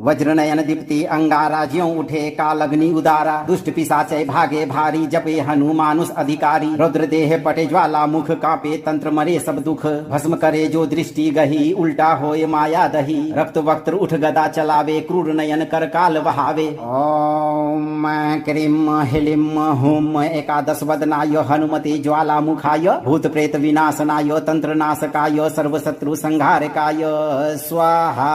वज्रनयन दीप्ति अंगारा ज्यों उठे कालग्नि उदारा दुष्ट पिशाचै भागे भारी जपे हनुमानुष अधिकारी रुद्र देह पटे ज्वाला मुख कापे तंत्र मरे सब दुख भस्म करे जो दृष्टि गही उल्टा होए माया दही रक्त वक्त्र उठ गदा चलावे क्रूर नयन कर काल वहावे। ओम क्रीम ह्लीम हुम एकादश वदनाय हनुमते ज्वाला मुखाय भूत प्रेत विनाशनाय तंत्र नाशकाय सर्वशत्रु संहारकाय स्वाहा।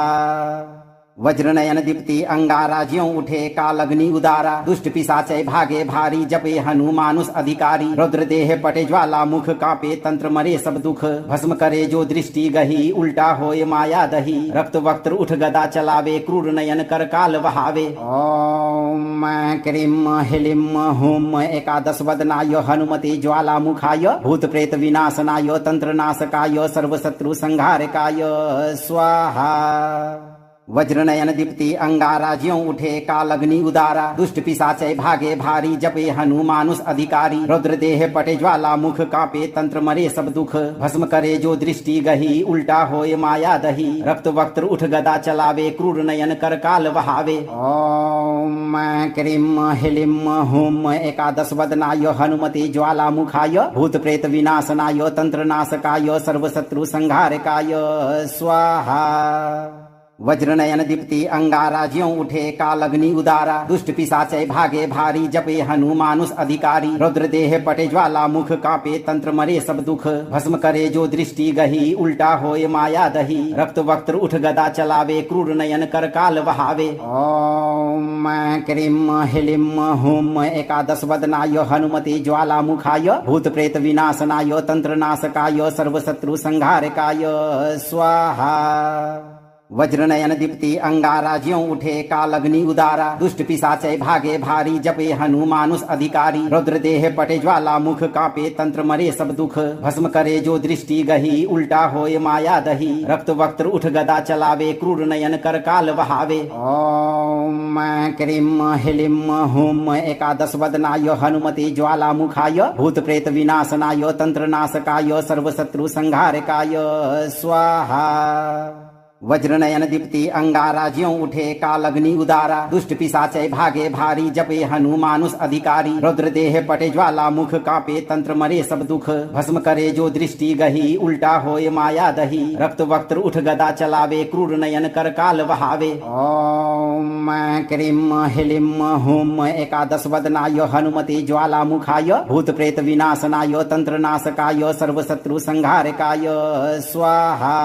वज्रनयन दीप्ति अंगारा ज्यों उठे कालग्नि उदारा दुष्ट पिशाचै भागे भारी जपे हनुमानुष अधिकारी रुद्र देह पटे ज्वाला मुख कापे तंत्र मरे सब दुख भस्म करे जो दृष्टि गही उल्टा होए माया दही रक्त वक्त्र उठ गदा चलावे क्रूर नयन कर काल वहावे। ओम क्रीम ह्लीम हुम एकादश वदनाय हनुमते ज्वाला मुखाय भूत प्रेत विनाशनाय तंत्र नाशकाय सर्वशत्रु संहारकाय स्वाहा। वज्रनयन दीप्ति अंगारा ज्यों उठे कालग्नि उदारा दुष्ट पिशाचै भागे भारी जपे हनुमानुष अधिकारी रुद्र देह पटे ज्वाला मुख कापे तंत्र मरे सब दुख भस्म करे जो दृष्टि गही उल्टा होए माया दही रक्त वक्त्र उठ गदा चलावे क्रूर नयन कर काल वहावे। ओम क्रीम ह्लीम हुम एकादश वदनाय हनुमते ज्वाला मुखाय भूत प्रेत विनाशनाय तंत्र नाशकाय सर्वशत्रु संहारकाय स्वाहा। वज्रनयन दीप्ति अंगारा ज्यों उठे कालग्नि उदारा दुष्ट पिशाचै भागे भारी जपे हनुमानुष अधिकारी रुद्र देह पटे ज्वाला मुख कापे तंत्र मरे सब दुख भस्म करे जो दृष्टि गही उल्टा होए माया दही रक्त वक्त्र उठ गदा चलावे क्रूर नयन कर काल वहावे। ओम क्रीम ह्लीम हुम एकादश वदनाय हनुमते ज्वाला मुखाय भूत प्रेत विनाशनाय तंत्र नाशकाय सर्वशत्रु संहारकाय स्वाहा। वज्रनयन दीप्ति अंगारा ज्यों उठे कालग्नि उदारा दुष्ट पिशाचै भागे भारी जपे हनुमानुष अधिकारी रुद्र देह पटे ज्वाला मुख कापे तंत्र मरे सब दुख भस्म करे जो दृष्टि गही उल्टा होए माया दही रक्त वक्त्र उठ गदा चलावे क्रूर नयन कर काल वहावे। ओम क्रीम ह्लीम हुम एकादश वदनाय हनुमते ज्वाला मुखाय भूत प्रेत विनाशनाय तंत्र नाशकाय सर्वशत्रु संहारकाय स्वाहा। वज्रनयन दीप्ति अंगारा ज्यों उठे कालग्नि उदारा दुष्ट पिशाचै भागे भारी जपे हनुमानुष अधिकारी रुद्र देह पटे ज्वाला मुख कापे तंत्र मरे सब दुख भस्म करे जो दृष्टि गही उल्टा होए माया दही रक्त वक्त्र उठ गदा चलावे क्रूर नयन कर काल वहावे। ओम क्रीम ह्लीम हुम एकादश वदनाय हनुमते ज्वाला मुखाय भूत प्रेत विनाशनाय तंत्र नाशकाय सर्वशत्रु संहारकाय स्वाहा।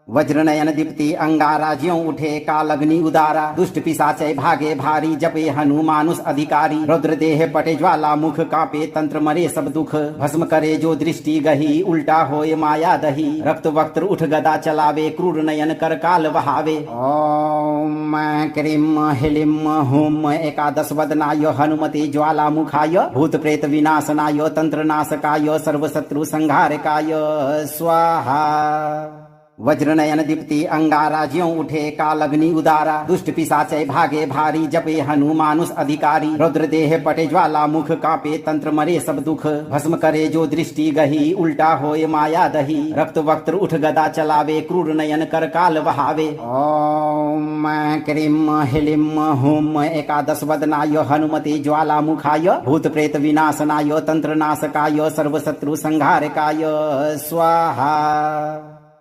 वज्रनयन दीप्ति अंगारा ज्यों उठे कालग्नि उदारा दुष्ट पिशाचै भागे भारी जपे हनुमानुष अधिकारी रुद्र देह पटे ज्वाला मुख कापे तंत्र मरे सब दुख भस्म करे जो दृष्टि गही उल्टा होए माया दही रक्त वक्त्र उठ गदा चलावे क्रूर नयन कर काल वहावे। ओम क्रीम ह्लीम हुम एकादश वदनाय हनुमते ज्वाला मुखाय भूत प्रेत विनाशनाय तंत्र नाशकाय सर्वशत्रु संहारकाय स्वाहा। वज्रनयन दीप्ति अंगारा ज्यों उठे कालग्नि उदारा दुष्ट पिशाचै भागे भारी जपे हनुमानुष अधिकारी रुद्र देह पटे ज्वाला मुख कापे तंत्र मरे सब दुख भस्म करे जो दृष्टि गही उल्टा होए माया दही रक्त वक्त्र उठ गदा चलावे क्रूर नयन कर काल वहावे। ओम क्रीम ह्लीम हुम एकादश वदनाय हनुमते ज्वाला मुखाय भूत प्रेत विनाशनाय तंत्र नाशकाय सर्वशत्रु संहारकाय स्वाहा।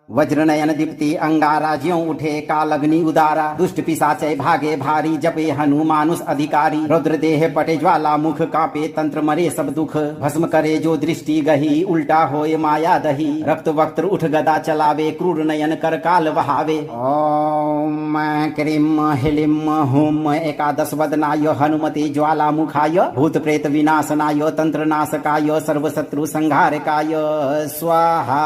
वज्रनयन दीप्ति अंगारा ज्यों उठे कालग्नि उदारा दुष्ट पिशाचै भागे भारी जपे हनुमानुष अधिकारी रुद्र देह पटे ज्वाला मुख कापे तंत्र मरे सब दुख भस्म करे जो दृष्टि गही उल्टा होए माया दही रक्त वक्त्र उठ गदा चलावे क्रूर नयन कर काल वहावे। ओम क्रीम ह्लीम हुम एकादश वदनाय हनुमते ज्वाला मुखाय भूत प्रेत विनाशनाय तंत्र नाशकाय सर्वशत्रु संहारकाय स्वाहा।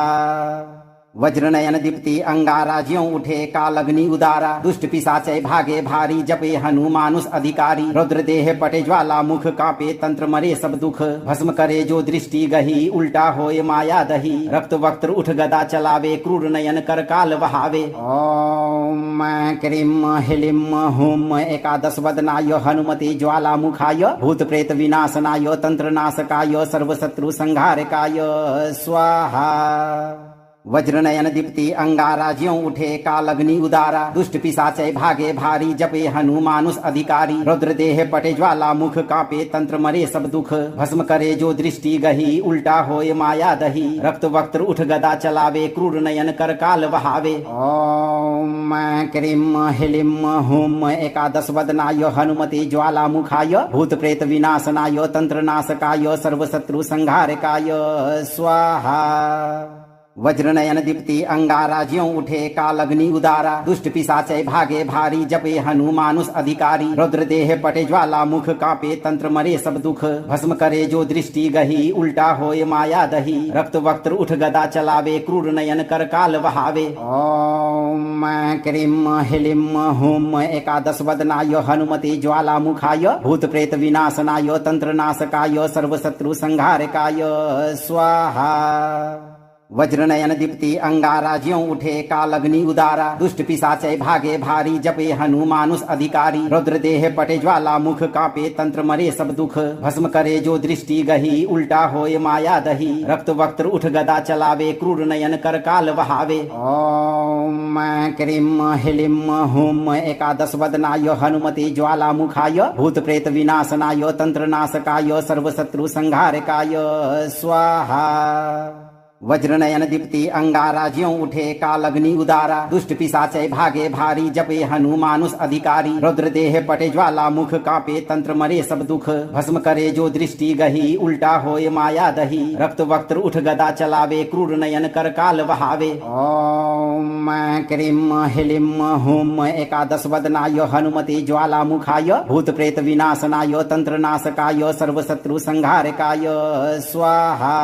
वज्रनयन दीप्ति अंगारा ज्यों उठे कालग्नि उदारा दुष्ट पिशाचै भागे भारी जपे हनुमानुष अधिकारी रुद्र देह पटे ज्वाला मुख कापे तंत्र मरे सब दुख भस्म करे जो दृष्टि गही उल्टा होए माया दही रक्त वक्त्र उठ गदा चलावे क्रूर नयन कर काल वहावे। ओम क्रीम ह्लीम हुम एकादश वदनाय हनुमते ज्वाला मुखाय भूत प्रेत विनाशनाय तंत्र नाशकाय सर्वशत्रु संहारकाय स्वाहा। वज्रनयन दीप्ति अंगारा ज्यों उठे कालग्नि उदारा दुष्ट पिशाचै भागे भारी जपे हनुमानुष अधिकारी रुद्र देह पटे ज्वाला मुख कापे तंत्र मरे सब दुख भस्म करे जो दृष्टि गही उल्टा होए माया दही रक्त वक्त्र उठ गदा चलावे क्रूर नयन कर काल बहावे। ओम क्रीम ह्लीम हुम एकादश वदनाय हनुमते ज्वाला मुखाय भूत प्रेत विनाशनाय तंत्र नाशकाय सर्वशत्रु संहारकाय स्वाहा। वज्रनयन दीप्ति अंगारा ज्यों उठे कालग्नि उदारा दुष्ट पिशाचै भागे भारी जपे हनुमानुष अधिकारी रुद्र देह पटे ज्वाला मुख कापे तंत्र मरे सब दुख भस्म करे जो दृष्टि गही उल्टा होए माया दही रक्त वक्त्र उठ गदा चलावे क्रूर नयन कर काल बहावे। ओम क्रीम ह्लीम हुम एकादश वदनाय हनुमते ज्वाला मुखाय भूत प्रेत विनाशनाय तंत्र नाशकाय सर्वशत्रु संहारकाय स्वाहा। वज्रनयन दीप्ति अंगारा ज्यों उठे कालग्नि उदारा दुष्ट पिशाचै भागे भारी जपे हनुमानुष अधिकारी रुद्र देह पटे ज्वाला मुख कापे तंत्र मरे सब दुख भस्म करे जो दृष्टि गही उल्टा होए माया दही रक्त वक्त्र उठ गदा चलावे क्रूर नयन कर काल बहावे। ओम क्रीम ह्लीम हुम एकादश वदनाय हनुमते ज्वाला मुखाय भूत प्रेत विनाशनाय तंत्र नाशकाय सर्वशत्रु संहारकाय स्वाहा। वज्रनयन दीप्ति अंगारा ज्यों उठे कालग्नि उदारा दुष्ट पिशाचै भागे भारी जपे हनुमानुष अधिकारी रुद्र देह पटे ज्वाला मुख कापे तंत्र मरे सब दुख भस्म करे जो दृष्टि गही उल्टा होए माया दही रक्त वक्त्र उठ गदा चलावे क्रूर नयन कर काल बहावे। ओम क्रीम ह्लीम हुम एकादश वदनाय हनुमते ज्वाला मुखाय भूत प्रेत विनाशनाय तंत्र नाशकाय सर्वशत्रु संहारकाय स्वाहा।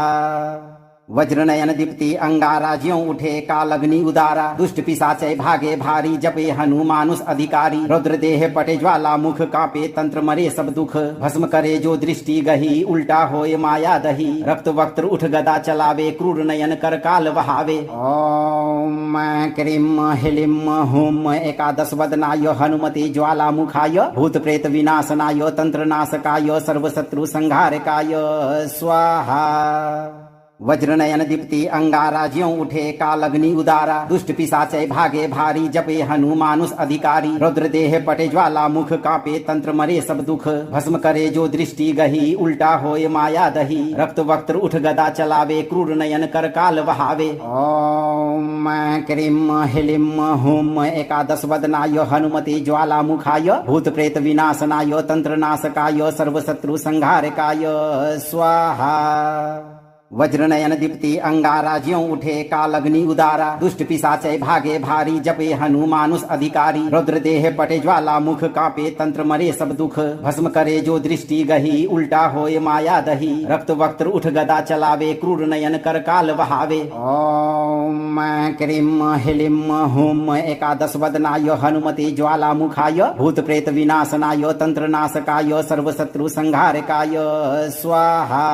वज्रनयन दीप्ति अंगारा ज्यों उठे कालग्नि उदारा दुष्ट पिशाचै भागे भारी जपे हनुमानुष अधिकारी रुद्र देह पटे ज्वाला मुख कापे तंत्र मरे सब दुख भस्म करे जो दृष्टि गही उल्टा होए माया दही रक्त वक्त्र उठ गदा चलावे क्रूर नयन कर काल बहावे। ओम क्रीम ह्लीम हुम एकादश वदनाय हनुमते ज्वाला मुखाय भूत प्रेत विनाशनाय तंत्र नाशकाय सर्वशत्रु संहारकाय स्वाहा। वज्रनयन दीप्ति अंगारा ज्यों उठे कालग्नि उदारा दुष्ट पिशाचै भागे भारी जपे हनुमानुष अधिकारी रुद्र देह पटे ज्वाला मुख कापे तंत्र मरे सब दुख भस्म करे जो दृष्टि गही उल्टा होए माया दही रक्त वक्त्र उठ गदा चलावे क्रूर नयन कर काल बहावे। ओम क्रीम ह्लीम हुम एकादश वदनाय हनुमते ज्वाला मुखाय भूत प्रेत विनाशनाय तंत्र नाशकाय सर्वशत्रु संहारकाय स्वाहा। वज्रनयन दीप्ति अंगारा ज्यों उठे कालग्नि उदारा दुष्ट पिशाचै भागे भारी जपे हनुमानुष अधिकारी रुद्र देह पटे ज्वाला मुख कापे तंत्र मरे सब दुख भस्म करे जो दृष्टि गही उल्टा होए माया दही रक्त वक्त्र उठ गदा चलावे क्रूर नयन कर काल बहावे। ओम क्रीम ह्लीम हुम एकादश वदनाय हनुमते ज्वाला मुखाय भूत प्रेत विनाशनाय तंत्र नाशकाय सर्वशत्रु संहारकाय स्वाहा।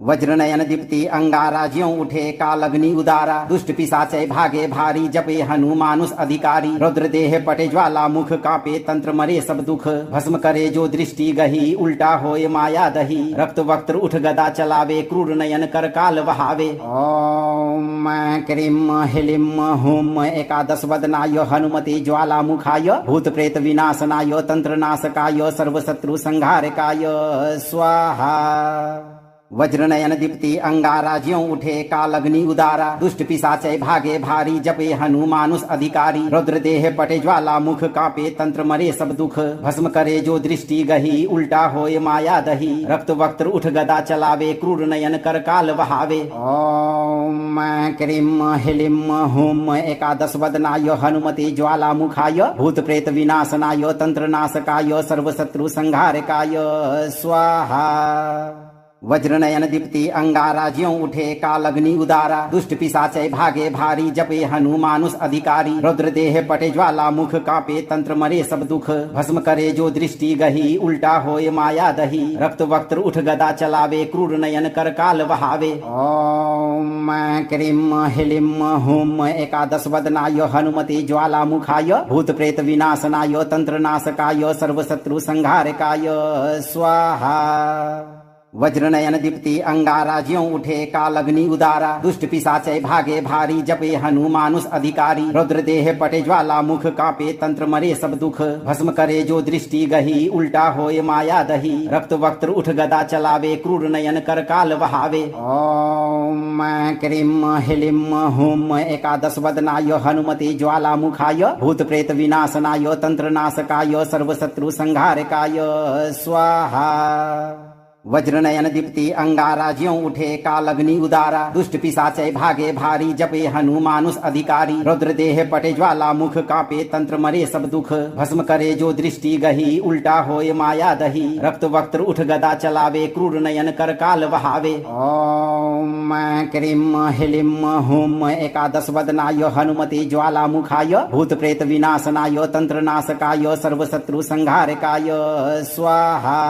वज्रनयन दीप्ति अंगारा ज्यों उठे कालग्नि उदारा दुष्ट पिशाचै भागे भारी जपे हनुमानुष अधिकारी रुद्र देह पटे ज्वाला मुख कापे तंत्र मरे सब दुख भस्म करे जो दृष्टि गही उल्टा होए माया दही रक्त वक्त्र उठ गदा चलावे क्रूर नयन कर काल बहावे। ओम क्रीम ह्लीम हुम एकादश वदनाय हनुमते ज्वाला मुखाय भूत प्रेत विनाशनाय तंत्र नाशकाय सर्वशत्रु संहारकाय स्वाहा। वज्रनयन दीप्ति अंगारा ज्यों उठे कालग्नि उदारा दुष्ट पिशाचै भागे भारी जपे हनुमानुष अधिकारी रुद्र देह पटे ज्वाला मुख कापे तंत्र मरे सब दुख भस्म करे जो दृष्टि गही उल्टा होए माया दही रक्त वक्त्र उठ गदा चलावे क्रूर नयन कर काल बहावे। ओम क्रीम ह्लीम हुम एकादश वदनाय हनुमते ज्वाला मुखाय भूत प्रेत विनाशनाय तंत्र नाशकाय सर्वशत्रु संहारकाय स्वाहा। वज्रनयन दीप्ति अंगारा ज्यों उठे कालग्नि उदारा दुष्ट पिशाचै भागे भारी जपे हनुमानुष अधिकारी रुद्र देह पटे ज्वाला मुख कापे तंत्र मरे सब दुख भस्म करे जो दृष्टि गही उल्टा होए माया दही रक्त वक्त्र उठ गदा चलावे क्रूर नयन कर काल बहावे। ओम क्रीम ह्लीम हुम एकादश वदनाय हनुमते ज्वाला मुखाय भूत प्रेत विनाशनाय तंत्र नाशकाय सर्वशत्रु संहारकाय स्वाहा। वज्रनयन दीप्ति अंगारा ज्यों उठे कालग्नि उदारा दुष्ट पिशाचै भागे भारी जपे हनुमानुष अधिकारी रुद्र देह पटे ज्वाला मुख कापे तंत्र मरे सब दुख भस्म करे जो दृष्टि गही उल्टा होए माया दही रक्त वक्त्र उठ गदा चलावे क्रूर नयन कर काल वहावे। ओम क्रीम ह्लीम हुम एकादश वदनाय हनुमते ज्वाला मुखाय भूत प्रेत विनाशनाय तंत्र नाशकाय सर्वशत्रु संहारकाय स्वाहा। वज्रनयन दीप्ति अंगारा ज्यों उठे कालग्नि उदारा दुष्ट पिशाचै भागे भारी जपे हनुमानुष अधिकारी रुद्र देह पटे ज्वाला मुख कापे तंत्र मरे सब दुख भस्म करे जो दृष्टि गही उल्टा होए माया दही रक्त वक्त्र उठ गदा चलावे क्रूर नयन कर काल वहावे। ओम क्रीम ह्लीम हुम एकादश वदनाय हनुमते ज्वाला मुखाय भूत प्रेत विनाशनाय तंत्र नाशकाय सर्वशत्रु संहारकाय स्वाहा।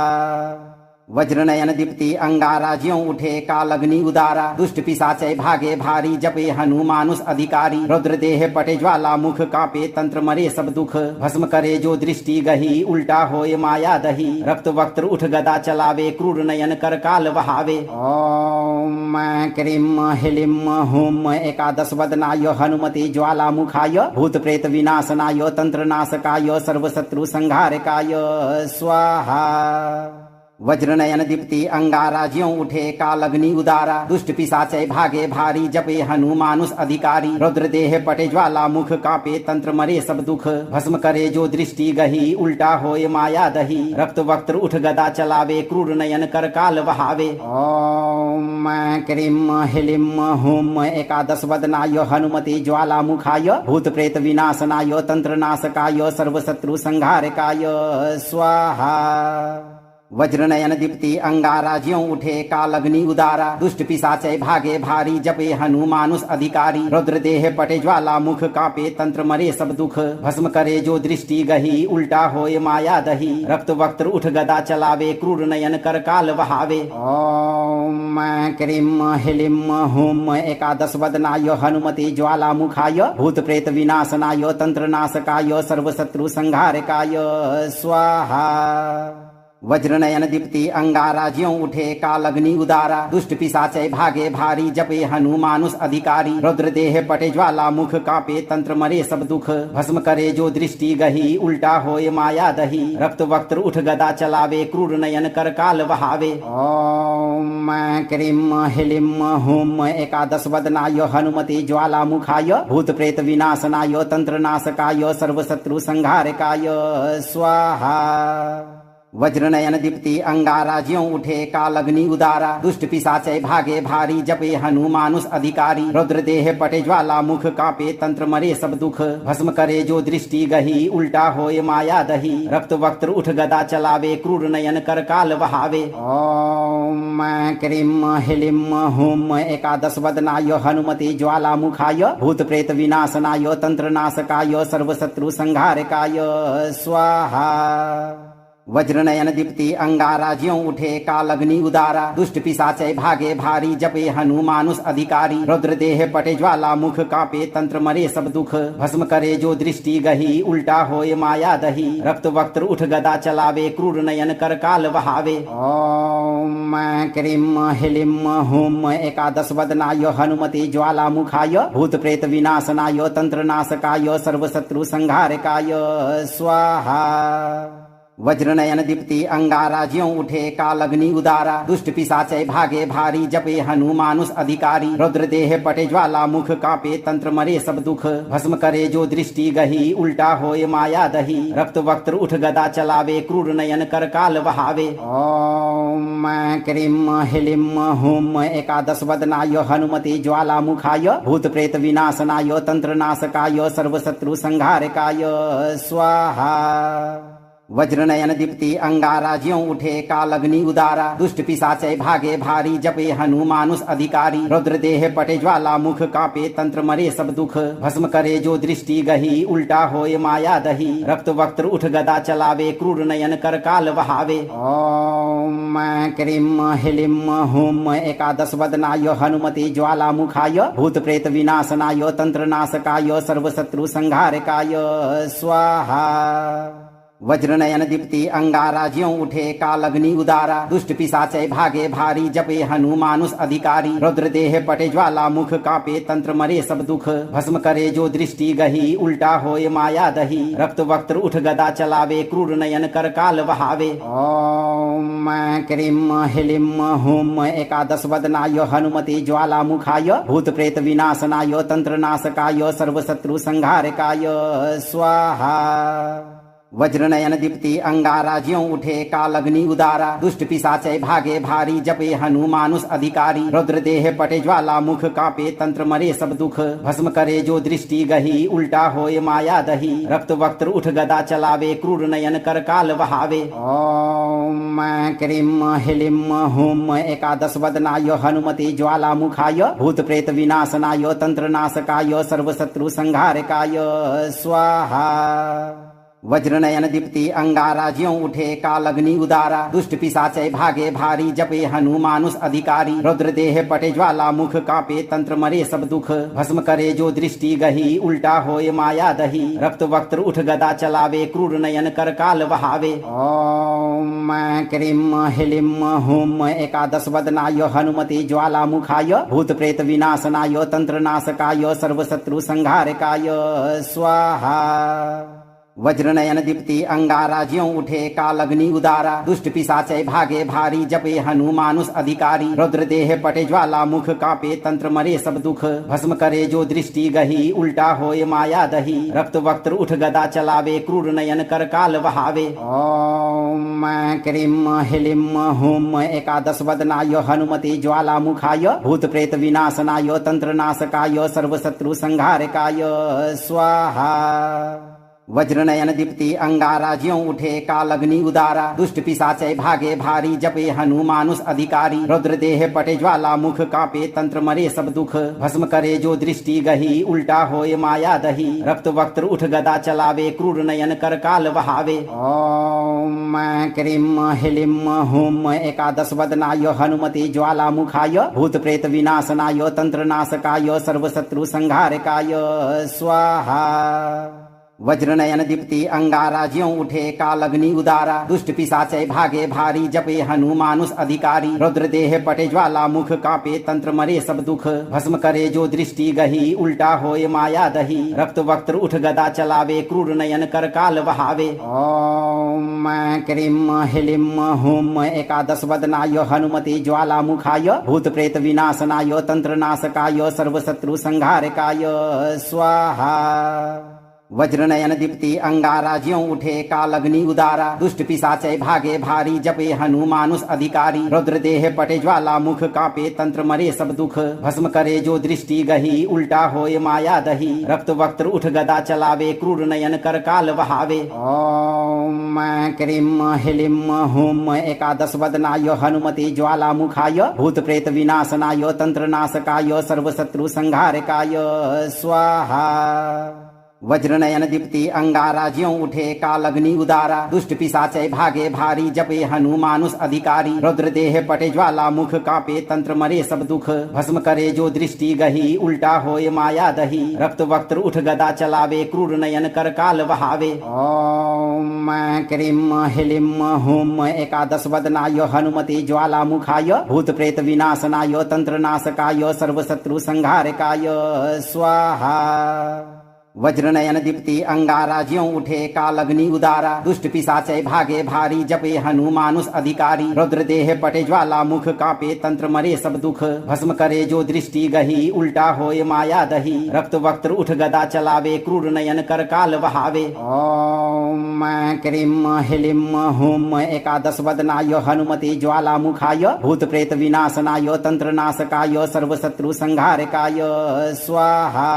वज्रनयन दीप्ति अंगारा ज्यों उठे कालग्नि उदारा दुष्ट पिशाचै भागे भारी जपे हनुमानुष अधिकारी रुद्र देह पटे ज्वाला मुख कापे तंत्र मरे सब दुख भस्म करे जो दृष्टि गही उल्टा होए माया दही रक्त वक्त्र उठ गदा चलावे क्रूर नयन कर काल वहावे। ओम क्रीम ह्लीम हुम एकादश वदनाय हनुमते ज्वाला मुखाय भूत प्रेत विनाशनाय तंत्र नाशकाय सर्वशत्रु संहारकाय स्वाहा। वज्रनयन दीप्ति अंगारा ज्यों उठे कालग्नि उदारा दुष्ट पिशाचै भागे भारी जपे हनुमानुष अधिकारी रुद्र देह पटे ज्वाला मुख कापे तंत्र मरे सब दुख भस्म करे जो दृष्टि गही उल्टा होए माया दही रक्त वक्त्र उठ गदा चलावे क्रूर नयन कर काल वहावे। ओम क्रीम ह्लीम हुम एकादश वदनाय हनुमते ज्वाला मुखाय भूत प्रेत विनाशनाय तंत्र नाशकाय सर्वशत्रु संहारकाय स्वाहा। वज्रनयन दीप्ति अंगारा ज्यों उठे कालग्नि उदारा दुष्ट पिशाचै भागे भारी जपे हनुमानुष अधिकारी रुद्र देह पटे ज्वाला मुख कापे तंत्र मरे सब दुख भस्म करे जो दृष्टि गही उल्टा होए माया दही रक्त वक्त्र उठ गदा चलावे क्रूर नयन कर काल वहावे। ओम क्रीम ह्लीम हुम एकादश वदनाय हनुमते ज्वाला मुखाय भूत प्रेत विनाशनाय तंत्र नाशकाय सर्वशत्रु संहारकाय स्वाहा। वज्रनयन दीप्ति अंगारा ज्यों उठे कालग्नि उदारा दुष्ट पिशाचै भागे भारी जपे हनुमानुष अधिकारी रुद्र देह पटे ज्वाला मुख कापे तंत्र मरे सब दुख भस्म करे जो दृष्टि गही उल्टा होए माया दही रक्त वक्त्र उठ गदा चलावे क्रूर नयन कर काल वहावे। ओम क्रीम ह्लीम हुम एकादश वदनाय हनुमते ज्वाला मुखाय भूत प्रेत विनाशनाय तंत्र नाशकाय सर्वशत्रु संहारकाय स्वाहा। वज्रनयन दीप्ति अंगारा ज्यों उठे कालग्नि उदारा दुष्ट पिशाचै भागे भारी जपे हनुमानुष अधिकारी रुद्र देह पटे ज्वाला मुख कापे तंत्र मरे सब दुख भस्म करे जो दृष्टि गही उल्टा होए माया दही रक्त वक्त्र उठ गदा चलावे क्रूर नयन कर काल वहावे। ओम क्रीम ह्लीम हुम एकादश वदनाय हनुमते ज्वाला मुखाय भूत प्रेत विनाशनाय तंत्र नाशकाय सर्वशत्रु संहारकाय स्वाहा। वज्रनयन दीप्ति अंगारा ज्यों उठे कालग्नि उदारा दुष्ट पिशाचै भागे भारी जपे हनुमानुष अधिकारी रुद्र देह पटे ज्वाला मुख कापे तंत्र मरे सब दुख भस्म करे जो दृष्टि गही उल्टा होए माया दही रक्त वक्त्र उठ गदा चलावे क्रूर नयन कर काल वहावे। ओम क्रीम ह्लीम हुम एकादश वदनाय हनुमते ज्वाला मुखाय भूत प्रेत विनाशनाय तंत्र नाशकाय सर्वशत्रु संहारकाय स्वाहा। वज्रनयन दीप्ति अंगारा ज्यों उठे कालग्नि उदारा दुष्ट पिशाचै भागे भारी जपे हनुमानुष अधिकारी रुद्र देह पटे ज्वाला मुख कापे तंत्र मरे सब दुख भस्म करे जो दृष्टि गही उल्टा होए माया दही रक्त वक्त्र उठ गदा चलावे क्रूर नयन कर काल वहावे। ओम क्रीम ह्लीम हुम एकादश वदनाय हनुमते ज्वाला मुखाय भूत प्रेत विनाशनाय तंत्र नाशकाय सर्वशत्रु संहारकाय स्वाहा। वज्रनयन दीप्ति अंगारा ज्यों उठे कालग्नि उदारा दुष्ट पिशाचै भागे भारी जपे हनुमानुष अधिकारी रुद्र देह पटे ज्वाला मुख कापे तंत्र मरे सब दुख भस्म करे जो दृष्टि गही उल्टा होए माया दही रक्त वक्त्र उठ गदा चलावे क्रूर नयन कर काल वहावे। ओम क्रीम ह्लीम हुम एकादश वदनाय हनुमते ज्वाला मुखाय भूत प्रेत विनाशनाय तंत्र नाशकाय सर्वशत्रु संहारकाय स्वाहा। वज्रनयन दीप्ति अंगारा ज्यों उठे कालग्नि उदारा दुष्ट पिशाचै भागे भारी जपे हनुमानुष अधिकारी रुद्र देह पटे ज्वाला मुख कापे तंत्र मरे सब दुख भस्म करे जो दृष्टि गही उल्टा होए माया दही रक्त वक्त्र उठ गदा चलावे क्रूर नयन कर काल वहावे। ओम क्रीम ह्लीम हुम एकादश वदनाय हनुमते ज्वाला मुखाय भूत प्रेत विनाशनाय तंत्र नाशकाय सर्वशत्रु संहारकाय स्वाहा। वज्रनयन दीप्ति अंगारा ज्यों उठे कालग्नि उदारा दुष्ट पिशाचै भागे भारी जपे हनुमानुष अधिकारी रुद्र देह पटे ज्वाला मुख कापे तंत्र मरे सब दुख भस्म करे जो दृष्टि गही उल्टा होए माया दही रक्त वक्त्र उठ गदा चलावे क्रूर नयन कर काल वहावे। ओम क्रीम ह्लीम हुम एकादश वदनाय हनुमते ज्वाला मुखाय भूत प्रेत विनाशनाय तंत्र नाशकाय सर्वशत्रु संहारकाय स्वाहा। वज्रनयन दीप्ति अंगारा ज्यों उठे कालग्नि उदारा दुष्ट पिशाचै भागे भारी जपे हनुमानुष अधिकारी रुद्र देह पटे ज्वाला मुख कापे तंत्र मरे सब दुख भस्म करे जो दृष्टि गही उल्टा होए माया दही रक्त वक्त्र उठ गदा चलावे क्रूर नयन कर काल वहावे। ओम क्रीम ह्लीम हुम एकादश वदनाय हनुमते ज्वाला मुखाय भूत प्रेत विनाशनाय तंत्र नाशकाय सर्वशत्रु संहारकाय स्वाहा। वज्रनयन दीप्ति अंगारा ज्यों उठे कालग्नि उदारा दुष्ट पिशाचै भागे भारी जपे हनुमानुष अधिकारी रुद्र देह पटे ज्वाला मुख कापे तंत्र मरे सब दुख भस्म करे जो दृष्टि गही उल्टा होए माया दही रक्त वक्त्र उठ गदा चलावे क्रूर नयन कर काल वहावे। ओम क्रीम ह्लीम हुम एकादश वदनाय हनुमते ज्वाला मुखाय भूत प्रेत विनाशनाय तंत्र नाशकाय सर्वशत्रु संहारकाय स्वाहा। वज्रनयन दीप्ति अंगारा ज्यों उठे कालग्नि उदारा दुष्ट पिशाचै भागे भारी जपे हनुमानुष अधिकारी रुद्र देह पटे ज्वाला मुख कापे तंत्र मरे सब दुख भस्म करे जो दृष्टि गही उल्टा होए माया दही रक्त वक्त्र उठ गदा चलावे क्रूर नयन कर काल वहावे। ओम क्रीम ह्लीम हुम एकादश वदनाय हनुमते ज्वाला मुखाय भूत प्रेत विनाशनाय तंत्र नाशकाय सर्वशत्रु संहारकाय स्वाहा। वज्रनयन दीप्ति अंगारा ज्यों उठे कालग्नि उदारा दुष्ट पिशाचै भागे भारी जपे हनुमानुष अधिकारी रुद्र देह पटे ज्वाला मुख कापे तंत्र मरे सब दुख भस्म करे जो दृष्टि गही उल्टा होए माया दही रक्त वक्त्र उठ गदा चलावे क्रूर नयन कर काल वहावे। ओम क्रीम ह्लीम हुम एकादश वदनाय हनुमते ज्वाला मुखाय भूत प्रेत विनाशनाय तंत्र नाशकाय सर्वशत्रु संहारकाय स्वाहा। वज्रनयन दीप्ति अंगारा ज्यों उठे कालग्नि उदारा दुष्ट पिशाचै भागे भारी जपे हनुमानुष अधिकारी रुद्र देह पटे ज्वाला मुख कापे तंत्र मरे सब दुख भस्म करे जो दृष्टि गही उल्टा होए माया दही रक्त वक्त्र उठ गदा चलावे क्रूर नयन कर काल वहावे। ओम क्रीम ह्लीम हुम एकादश वदनाय हनुमते ज्वाला मुखाय भूत प्रेत विनाशनाय तंत्र नाशकाय सर्वशत्रु संहारकाय स्वाहा। वज्रनयन दीप्ति अंगारा ज्यों उठे कालग्नि उदारा दुष्ट पिशाचै भागे भारी जपे हनुमानुष अधिकारी रुद्र देह पटे ज्वाला मुख कापे तंत्र मरे सब दुख भस्म करे जो दृष्टि गही उल्टा होए माया दही रक्त वक्त्र उठ गदा चलावे क्रूर नयन कर काल वहावे। ओम क्रीम ह्लीम हुम एकादश वदनाय हनुमते ज्वाला मुखाय भूत प्रेत विनाशनाय तंत्र नाशकाय सर्वशत्रु संहारकाय स्वाहा। वज्रनयन दीप्ति अंगारा ज्यों उठे कालग्नि उदारा दुष्ट पिशाचै भागे भारी जपे हनुमानुष अधिकारी रुद्र देह पटे ज्वाला मुख कापे तंत्र मरे सब दुख भस्म करे जो दृष्टि गही उल्टा होए माया दही रक्त वक्त्र उठ गदा चलावे क्रूर नयन कर काल वहावे। ओम क्रीम ह्लीम हुम एकादश वदनाय हनुमते ज्वाला मुखाय भूत प्रेत विनाशनाय तंत्र नाशकाय सर्वशत्रु संहारकाय स्वाहा।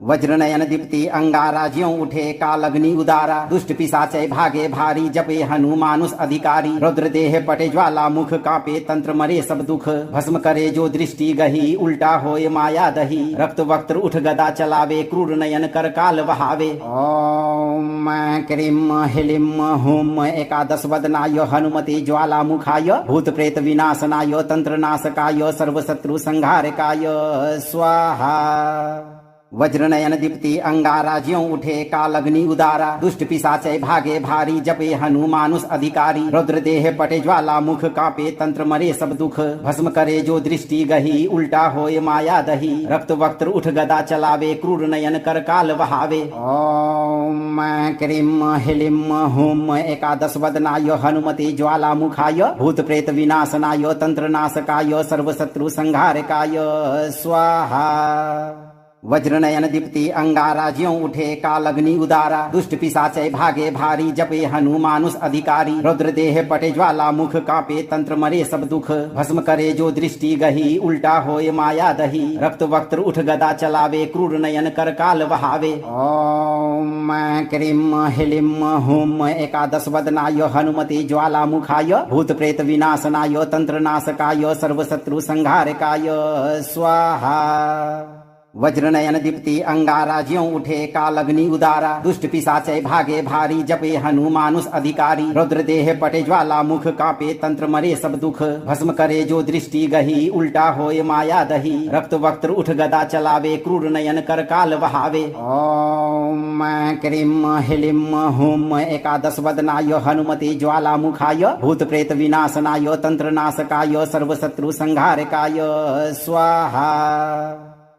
वज्रनयन दीप्ति अंगारा ज्यों उठे कालग्नि उदारा दुष्ट पिशाचै भागे भारी जपे हनुमानुष अधिकारी रुद्र देह पटे ज्वाला मुख कापे तंत्र मरे सब दुख भस्म करे जो दृष्टि गही उल्टा होए माया दही रक्त वक्त्र उठ गदा चलावे क्रूर नयन कर काल वहावे। ओम क्रीम ह्लीम हुम एकादश वदनाय हनुमते ज्वाला मुखाय भूत प्रेत विनाशनाय तंत्र नाशकाय सर्वशत्रु संहारकाय स्वाहा। वज्रनयन दीप्ति अंगारा ज्यों उठे कालग्नि उदारा दुष्ट पिशाचै भागे भारी जपे हनुमानुष अधिकारी रुद्र देह पटे ज्वाला मुख कापे तंत्र मरे सब दुख भस्म करे जो दृष्टि गही उल्टा होए माया दही रक्त वक्त्र उठ गदा चलावे क्रूर नयन कर काल वहावे। ओम क्रीम ह्लीम हुम एकादश वदनाय हनुमते ज्वाला मुखाय भूत प्रेत विनाशनाय तंत्र नाशकाय सर्वशत्रु संहारकाय स्वाहा। वज्रनयन दीप्ति अंगारा ज्यों उठे कालग्नि उदारा दुष्ट पिशाचै भागे भारी जपे हनुमानुष अधिकारी रुद्र देह पटे ज्वाला मुख कापे तंत्र मरे सब दुख भस्म करे जो दृष्टि गही उल्टा होए माया दही रक्त वक्त्र उठ गदा चलावे क्रूर नयन कर काल वहावे। ओम क्रीम ह्लीम हुम एकादश वदनाय हनुमते ज्वाला मुखाय भूत प्रेत विनाशनाय तंत्र नाशकाय सर्वशत्रु संहारकाय स्वाहा। वज्रनयन दीप्ति अंगारा ज्यों उठे कालग्नि उदारा दुष्ट पिशाचै भागे भारी जपे हनुमानुष अधिकारी रुद्र देह पटे ज्वाला मुख कापे तंत्र मरे सब दुख भस्म करे जो दृष्टि गही उल्टा होए माया दही रक्त वक्त्र उठ गदा चलावे क्रूर नयन कर काल वहावे। ओम क्रीम ह्लीम हुम एकादश वदनाय हनुमते ज्वाला मुखाय भूत प्रेत विनाशनाय तंत्र नाशकाय सर्वशत्रु संहारकाय स्वाहा।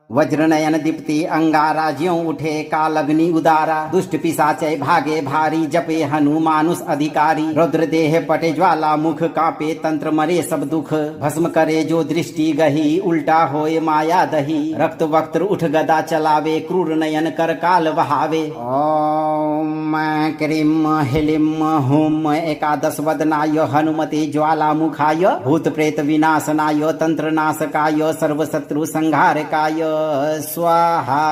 वज्रनयन दीप्ति अंगारा ज्यों उठे कालग्नि उदारा दुष्ट पिशाचै भागे भारी जपे हनुमानुष अधिकारी रुद्र देह पटे ज्वाला मुख कापे तंत्र मरे सब दुख भस्म करे जो दृष्टि गही उल्टा होए माया दही रक्त वक्त्र उठ गदा चलावे क्रूर नयन कर काल वहावे। ओम क्रीम ह्लीम हुम एकादश वदनाय हनुमते ज्वाला मुखाय भूत प्रेत विनाशनाय तंत्र नाशकाय सर्वशत्रु संहारकाय स्वाहा।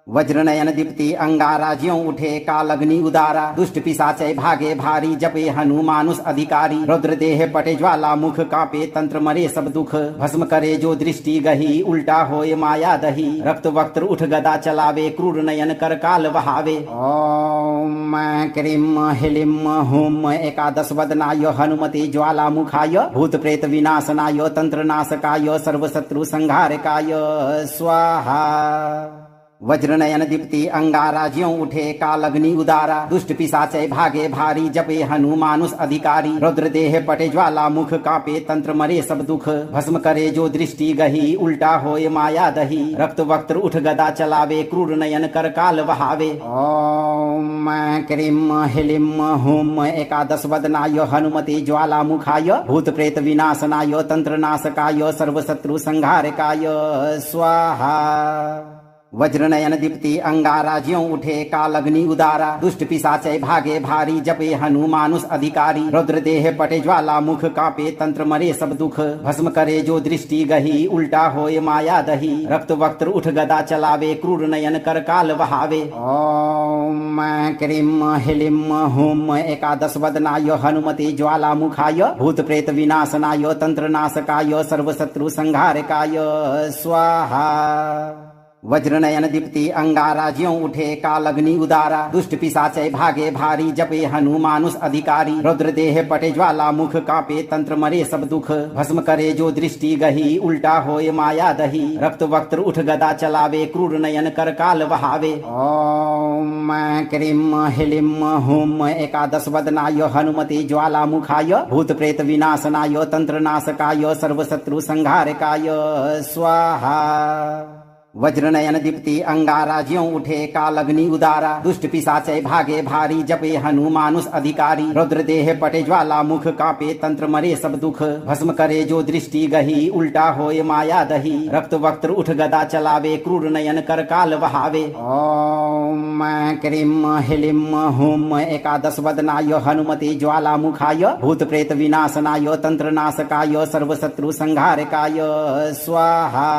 वज्रनयन दीप्ति अंगारा ज्यों उठे कालग्नि उदारा दुष्ट पिशाचै भागे भारी जपे हनुमानुष अधिकारी रुद्र देह पटे ज्वाला मुख कापे तंत्र मरे सब दुख भस्म करे जो दृष्टि गही उल्टा होए माया दही रक्त वक्त्र उठ गदा चलावे क्रूर नयन कर काल वहावे। ओम क्रीम ह्लीम हुम एकादश वदनाय हनुमते ज्वाला मुखाय भूत प्रेत विनाशनाय तंत्र नाशकाय सर्वशत्रु संहारकाय स्वाहा। वज्रनयन दीप्ति अंगारा ज्यों उठे कालग्नि उदारा दुष्ट पिशाचै भागे भारी जपे हनुमानुष अधिकारी रुद्र देह पटे ज्वाला मुख कापे तंत्र मरे सब दुख भस्म करे जो दृष्टि गही उल्टा होए माया दही रक्त वक्त्र उठ गदा चलावे क्रूर नयन कर काल वहावे। ओम क्रीम ह्लीम हुम एकादश वदनाय हनुमते ज्वाला मुखाय भूत प्रेत विनाशनाय तंत्र नाशकाय सर्वशत्रु संहारकाय स्वाहा। वज्रनयन दीप्ति अंगारा ज्यों उठे कालग्नि उदारा दुष्ट पिशाचै भागे भारी जपे हनुमानुष अधिकारी रुद्र देह पटे ज्वाला मुख कापे तंत्र मरे सब दुख भस्म करे जो दृष्टि गही उल्टा होए माया दही रक्त वक्त्र उठ गदा चलावे क्रूर नयन कर काल वहावे। ओम क्रीम ह्लीम हुम एकादश वदनाय हनुमते ज्वाला मुखाय भूत प्रेत विनाशनाय तंत्र नाशकाय सर्वशत्रु संहारकाय स्वाहा। वज्रनयन दीप्ति अंगारा ज्यों उठे कालग्नि उदारा दुष्ट पिशाचै भागे भारी जपे हनुमानुष अधिकारी रुद्र देह पटे ज्वाला मुख कापे तंत्र मरे सब दुख भस्म करे जो दृष्टि गही उल्टा होए माया दही रक्त वक्त्र उठ गदा चलावे क्रूर नयन कर काल वहावे। ओम क्रीम ह्लीम हुम एकादश वदनाय हनुमते ज्वाला मुखाय भूत प्रेत विनाशनाय तंत्र नाशकाय सर्वशत्रु संहारकाय स्वाहा। वज्रनयन दीप्ति अंगारा ज्यों उठे कालग्नि उदारा दुष्ट पिशाचै भागे भारी जपे हनुमानुष अधिकारी रुद्र देह पटे ज्वाला मुख कापे तंत्र मरे सब दुख भस्म करे जो दृष्टि गही उल्टा होए माया दही रक्त वक्त्र उठ गदा चलावे क्रूर नयन कर काल वहावे। ओम क्रीम ह्लीम हुम एकादश वदनाय हनुमते ज्वाला मुखाय भूत प्रेत विनाशनाय तंत्र नाशकाय सर्वशत्रु संहारकाय स्वाहा।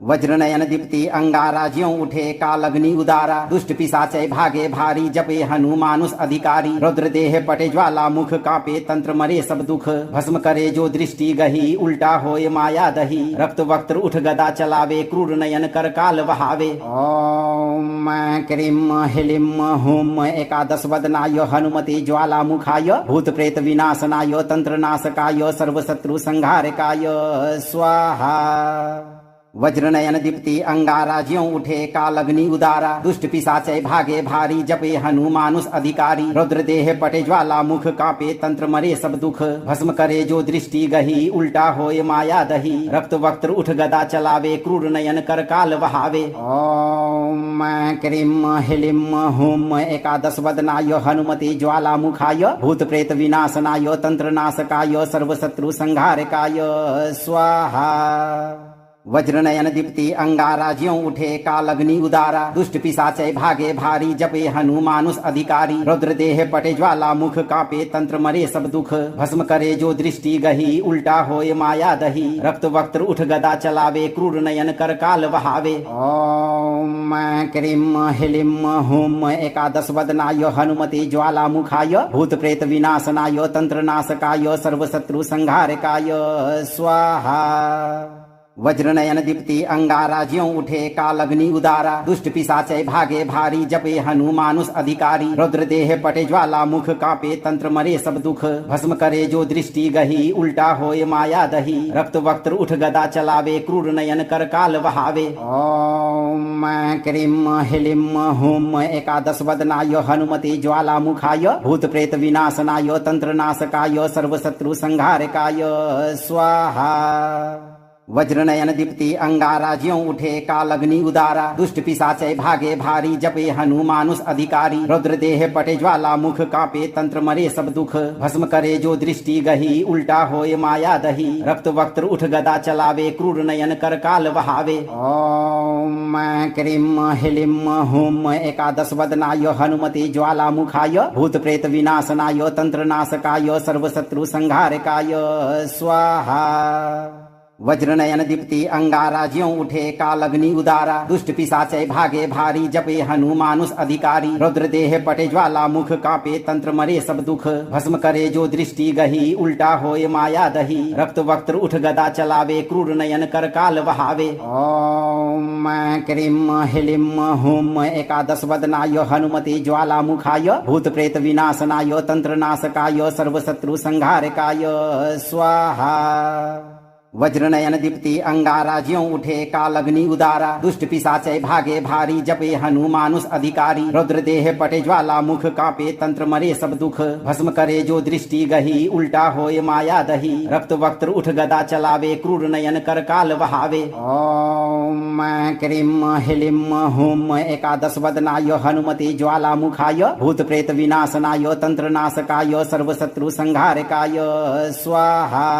वज्रनयन दीप्ति अंगारा ज्यों उठे कालग्नि उदारा दुष्ट पिशाचै भागे भारी जपे हनुमानुष अधिकारी रुद्र देह पटे ज्वाला मुख कापे तंत्र मरे सब दुख भस्म करे जो दृष्टि गही उल्टा होए माया दही रक्त वक्त्र उठ गदा चलावे क्रूर नयन कर काल वहावे। ओम क्रीम ह्लीम हुम एकादश वदनाय हनुमते ज्वाला मुखाय भूत प्रेत विनाशनाय तंत्र नाशकाय सर्वशत्रु संहारकाय स्वाहा। वज्रनयन दीप्ति अंगारा ज्यों उठे कालग्नि उदारा दुष्ट पिशाचै भागे भारी जपे हनुमानुष अधिकारी रुद्र देह पटे ज्वाला मुख कापे तंत्र मरे सब दुख भस्म करे जो दृष्टि गही उल्टा होए माया दही रक्त वक्त्र उठ गदा चलावे क्रूर नयन कर काल वहावे। ओम क्रीम ह्लीम हुम एकादश वदनाय हनुमते ज्वाला मुखाय भूत प्रेत विनाशनाय तंत्र नाशकाय सर्वशत्रु संहारकाय स्वाहा। वज्रनयन दीप्ति अंगारा ज्यों उठे कालग्नि उदारा दुष्ट पिशाचै भागे भारी जपे हनुमानुष अधिकारी रुद्र देह पटे ज्वाला मुख कापे तंत्र मरे सब दुख भस्म करे जो दृष्टि गही उल्टा होए माया दही रक्त वक्त्र उठ गदा चलावे क्रूर नयन कर काल वहावे। ओम क्रीम ह्लीम हुम एकादश वदनाय हनुमते ज्वाला मुखाय भूत प्रेत विनाशनाय तंत्र नाशकाय सर्वशत्रु संहारकाय स्वाहा। वज्रनयन दीप्ति अंगारा ज्यों उठे कालग्नि उदारा दुष्ट पिशाचै भागे भारी जपे हनुमानुष अधिकारी रुद्र देह पटे ज्वाला मुख कापे तंत्र मरे सब दुख भस्म करे जो दृष्टि गही उल्टा होए माया दही रक्त वक्त्र उठ गदा चलावे क्रूर नयन कर काल वहावे। ओम क्रीम ह्लीम हुम एकादश वदनाय हनुमते ज्वाला मुखाय भूत प्रेत विनाशनाय तंत्र नाशकाय सर्वशत्रु संहारकाय स्वाहा। वज्रनयन दीप्ति अंगारा ज्यों उठे कालग्नि उदारा दुष्ट पिशाचै भागे भारी जपे हनुमानुष अधिकारी रुद्र देह पटे ज्वाला मुख कापे तंत्र मरे सब दुख भस्म करे जो दृष्टि गही उल्टा होए माया दही रक्त वक्त्र उठ गदा चलावे क्रूर नयन कर काल वहावे। ओम क्रीम ह्लीम हुम एकादश वदनाय हनुमते ज्वाला मुखाय भूत प्रेत विनाशनाय तंत्र नाशकाय सर्वशत्रु संहारकाय स्वाहा। वज्रनयन दीप्ति अंगारा ज्यों उठे कालग्नि उदारा दुष्ट पिशाचै भागे भारी जपे हनुमानुष अधिकारी रुद्र देह पटे ज्वाला मुख कापे तंत्र मरे सब दुख भस्म करे जो दृष्टि गही उल्टा होए माया दही रक्त वक्त्र उठ गदा चलावे क्रूर नयन कर काल वहावे। ओम क्रीम ह्लीम हुम एकादश वदनाय हनुमते ज्वाला मुखाय भूत प्रेत विनाशनाय तंत्र नाशकाय सर्वशत्रु संहारकाय स्वाहा। वज्रनयन दीप्ति अंगारा ज्यों उठे कालग्नि उदारा दुष्ट पिशाचै भागे भारी जपे हनुमानुष अधिकारी रुद्र देह पटे ज्वाला मुख कापे तंत्र मरे सब दुख भस्म करे जो दृष्टि गही उल्टा होए माया दही रक्त वक्त्र उठ गदा चलावे क्रूर नयन कर काल वहावे। ओम क्रीम ह्लीम हुम एकादश वदनाय हनुमते ज्वाला मुखाय भूत प्रेत विनाशनाय तंत्र नाशकाय सर्वशत्रु संहारकाय स्वाहा।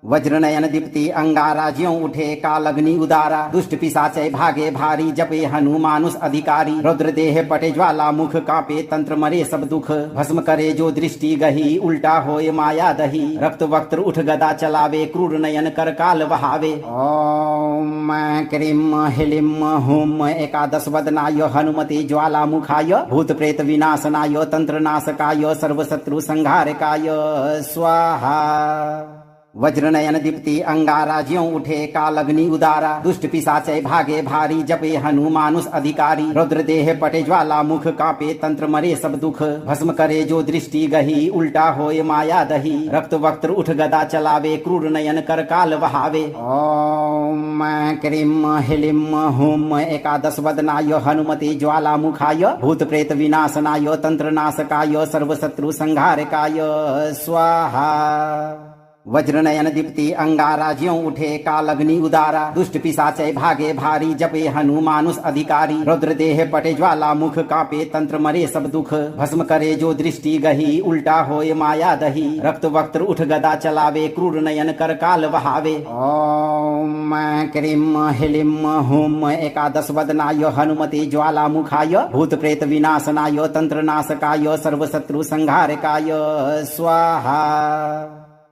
वज्रनयन दीप्ति अंगारा ज्यों उठे कालग्नि उदारा दुष्ट पिशाचै भागे भारी जपे हनुमानुष अधिकारी रुद्र देह पटे ज्वाला मुख कापे तंत्र मरे सब दुख भस्म करे जो दृष्टि गही उल्टा होए माया दही रक्त वक्त्र उठ गदा चलावे क्रूर नयन कर काल वहावे। ओम क्रीम ह्लीम हुम एकादश वदनाय हनुमते ज्वाला मुखाय भूत प्रेत विनाशनाय तंत्र नाशकाय सर्वशत्रु संहारकाय स्वाहा। वज्रनयन दीप्ति अंगारा ज्यों उठे कालग्नि उदारा दुष्ट पिशाचै भागे भारी जपे हनुमानुष अधिकारी रुद्र देह पटे ज्वाला मुख कापे तंत्र मरे सब दुख भस्म करे जो दृष्टि गही उल्टा होए माया दही रक्त वक्त्र उठ गदा चलावे क्रूर नयन कर काल वहावे। ओम क्रीम ह्लीम हुम एकादश वदनाय हनुमते ज्वाला मुखाय भूत प्रेत विनाशनाय तंत्र नाशकाय सर्वशत्रु संहारकाय स्वाहा। वज्रनयन दीप्ति अंगारा ज्यों उठे कालग्नि उदारा दुष्ट पिशाचै भागे भारी जपे हनुमानुष अधिकारी रुद्र देह पटे ज्वाला मुख कापे तंत्र मरे सब दुख भस्म करे जो दृष्टि गही उल्टा होए माया दही रक्त वक्त्र उठ गदा चलावे क्रूर नयन कर काल वहावे। ओम क्रीम ह्लीम हुम एकादश वदनाय हनुमते ज्वाला मुखाय भूत प्रेत विनाशनाय तंत्र नाशकाय सर्वशत्रु संहारकाय स्वाहा।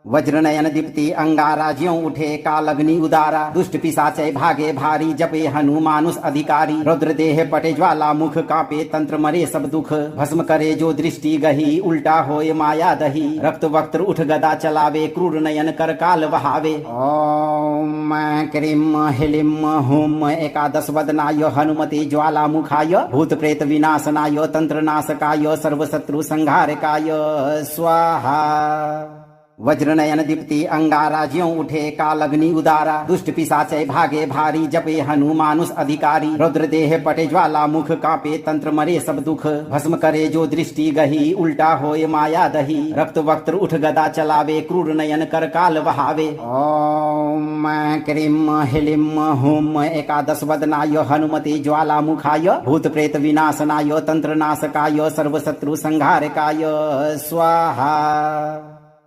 वज्रनयन दीप्ति अंगारा ज्यों उठे कालग्नि उदारा दुष्ट पिशाचै भागे भारी जपे हनुमानुष अधिकारी रुद्र देह पटे ज्वाला मुख कापे तंत्र मरे सब दुख भस्म करे जो दृष्टि गही उल्टा होए माया दही रक्त वक्त्र उठ गदा चलावे क्रूर नयन कर काल वहावे। ओम क्रीम ह्लीम हुम एकादश वदनाय हनुमते ज्वाला मुखाय भूत प्रेत विनाशनाय तंत्र नाशकाय सर्वशत्रु संहारकाय स्वाहा। वज्रनयन दीप्ति अंगारा ज्यों उठे काल अग्नि उदारा दुष्ट पिशाचै भागे भारी जपे हनुमानुष अधिकारी रुद्र देह पटे ज्वाला मुख कापे तंत्र मरे सब दुख भस्म करे जो दृष्टि गही उल्टा होए माया दही रक्त वक्त्र उठ गदा चलावे क्रूर नयन कर काल बहावे। ओम क्रीम ह्लीम हुम एकादश वदनाय हनुमते ज्वाला मुखाय भूत प्रेत विनाशनाय तंत्र नाशकाय सर्व शत्रु संहारकाय स्वाहा।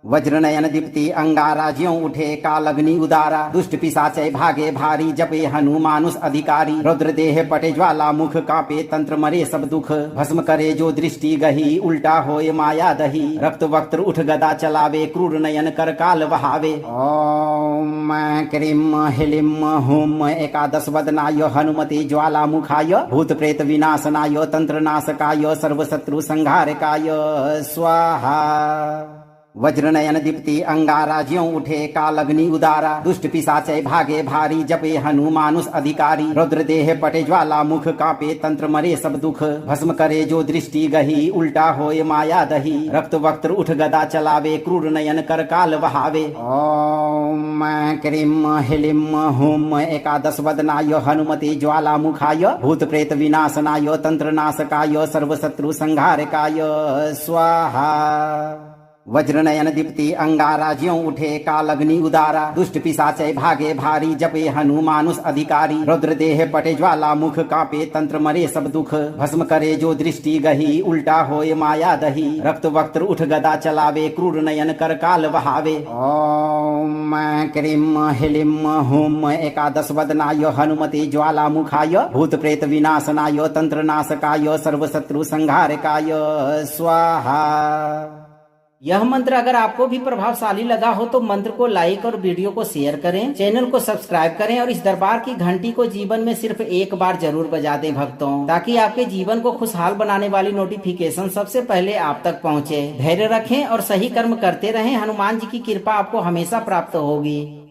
वज्रनयन दीप्ति अंगारा ज्यों उठे काल अग्नि उदारा दुष्ट पिशाचै भागे भारी जपे हनुमानुष अधिकारी रुद्र देह पटे ज्वाला मुख कापे तंत्र मरे सब दुख भस्म करे जो दृष्टि गही उल्टा होए माया दही रक्त वक्त्र उठ गदा चलावे क्रूर नयन कर काल बहावे। ओम क्रीम ह्लीम हुम एकादश वदनाय हनुमते ज्वाला मुखाय भूत प्रेत विनाशनाय तंत्र नाशकाय सर्व शत्रु संहारकाय स्वाहा। वज्रनयन दीप्ति अंगारा ज्यों उठे काल अग्नि उदारा दुष्ट पिशाचै भागे भारी जपे हनुमानुष अधिकारी रुद्र देह पटे ज्वाला मुख कापे तंत्र मरे सब दुख भस्म करे जो दृष्टि गही उल्टा होए माया दही रक्त वक्त्र उठ गदा चलावे क्रूर नयन कर काल बहावे। ओम क्रीम ह्लीम हुम एकादश वदनाय हनुमते ज्वाला मुखाय भूत प्रेत विनाशनाय तंत्र नाशकाय सर्व शत्रु संहारकाय स्वाहा। वज्रनयन दीप्ति अंगारा ज्यों उठे काल अग्नि उदारा दुष्ट पिशाचै भागे भारी जपे हनुमानुष अधिकारी रुद्र देह पटे ज्वाला मुख कापे तंत्र मरे सब दुख भस्म करे जो दृष्टि गही उल्टा होए माया दही रक्त वक्त्र उठ गदा चलावे क्रूर नयन कर काल बहावे। ओम क्रीम ह्लीम हुम एकादश वदनाय हनुमते ज्वाला मुखाय भूत प्रेत विनाशनाय तंत्र नाशकाय सर्व शत्रु संहारकाय स्वाहा। यह मंत्र अगर आपको भी प्रभावशाली लगा हो तो मंत्र को लाइक और वीडियो को शेयर करें, चैनल को सब्सक्राइब करें और इस दरबार की घंटी को जीवन में सिर्फ एक बार जरूर बजा दें भक्तों, ताकि आपके जीवन को खुशहाल बनाने वाली नोटिफिकेशन सबसे पहले आप तक पहुंचे। धैर्य रखें और सही कर्म करते रहें, हनुमान जी की कृपा आपको हमेशा प्राप्त होगी।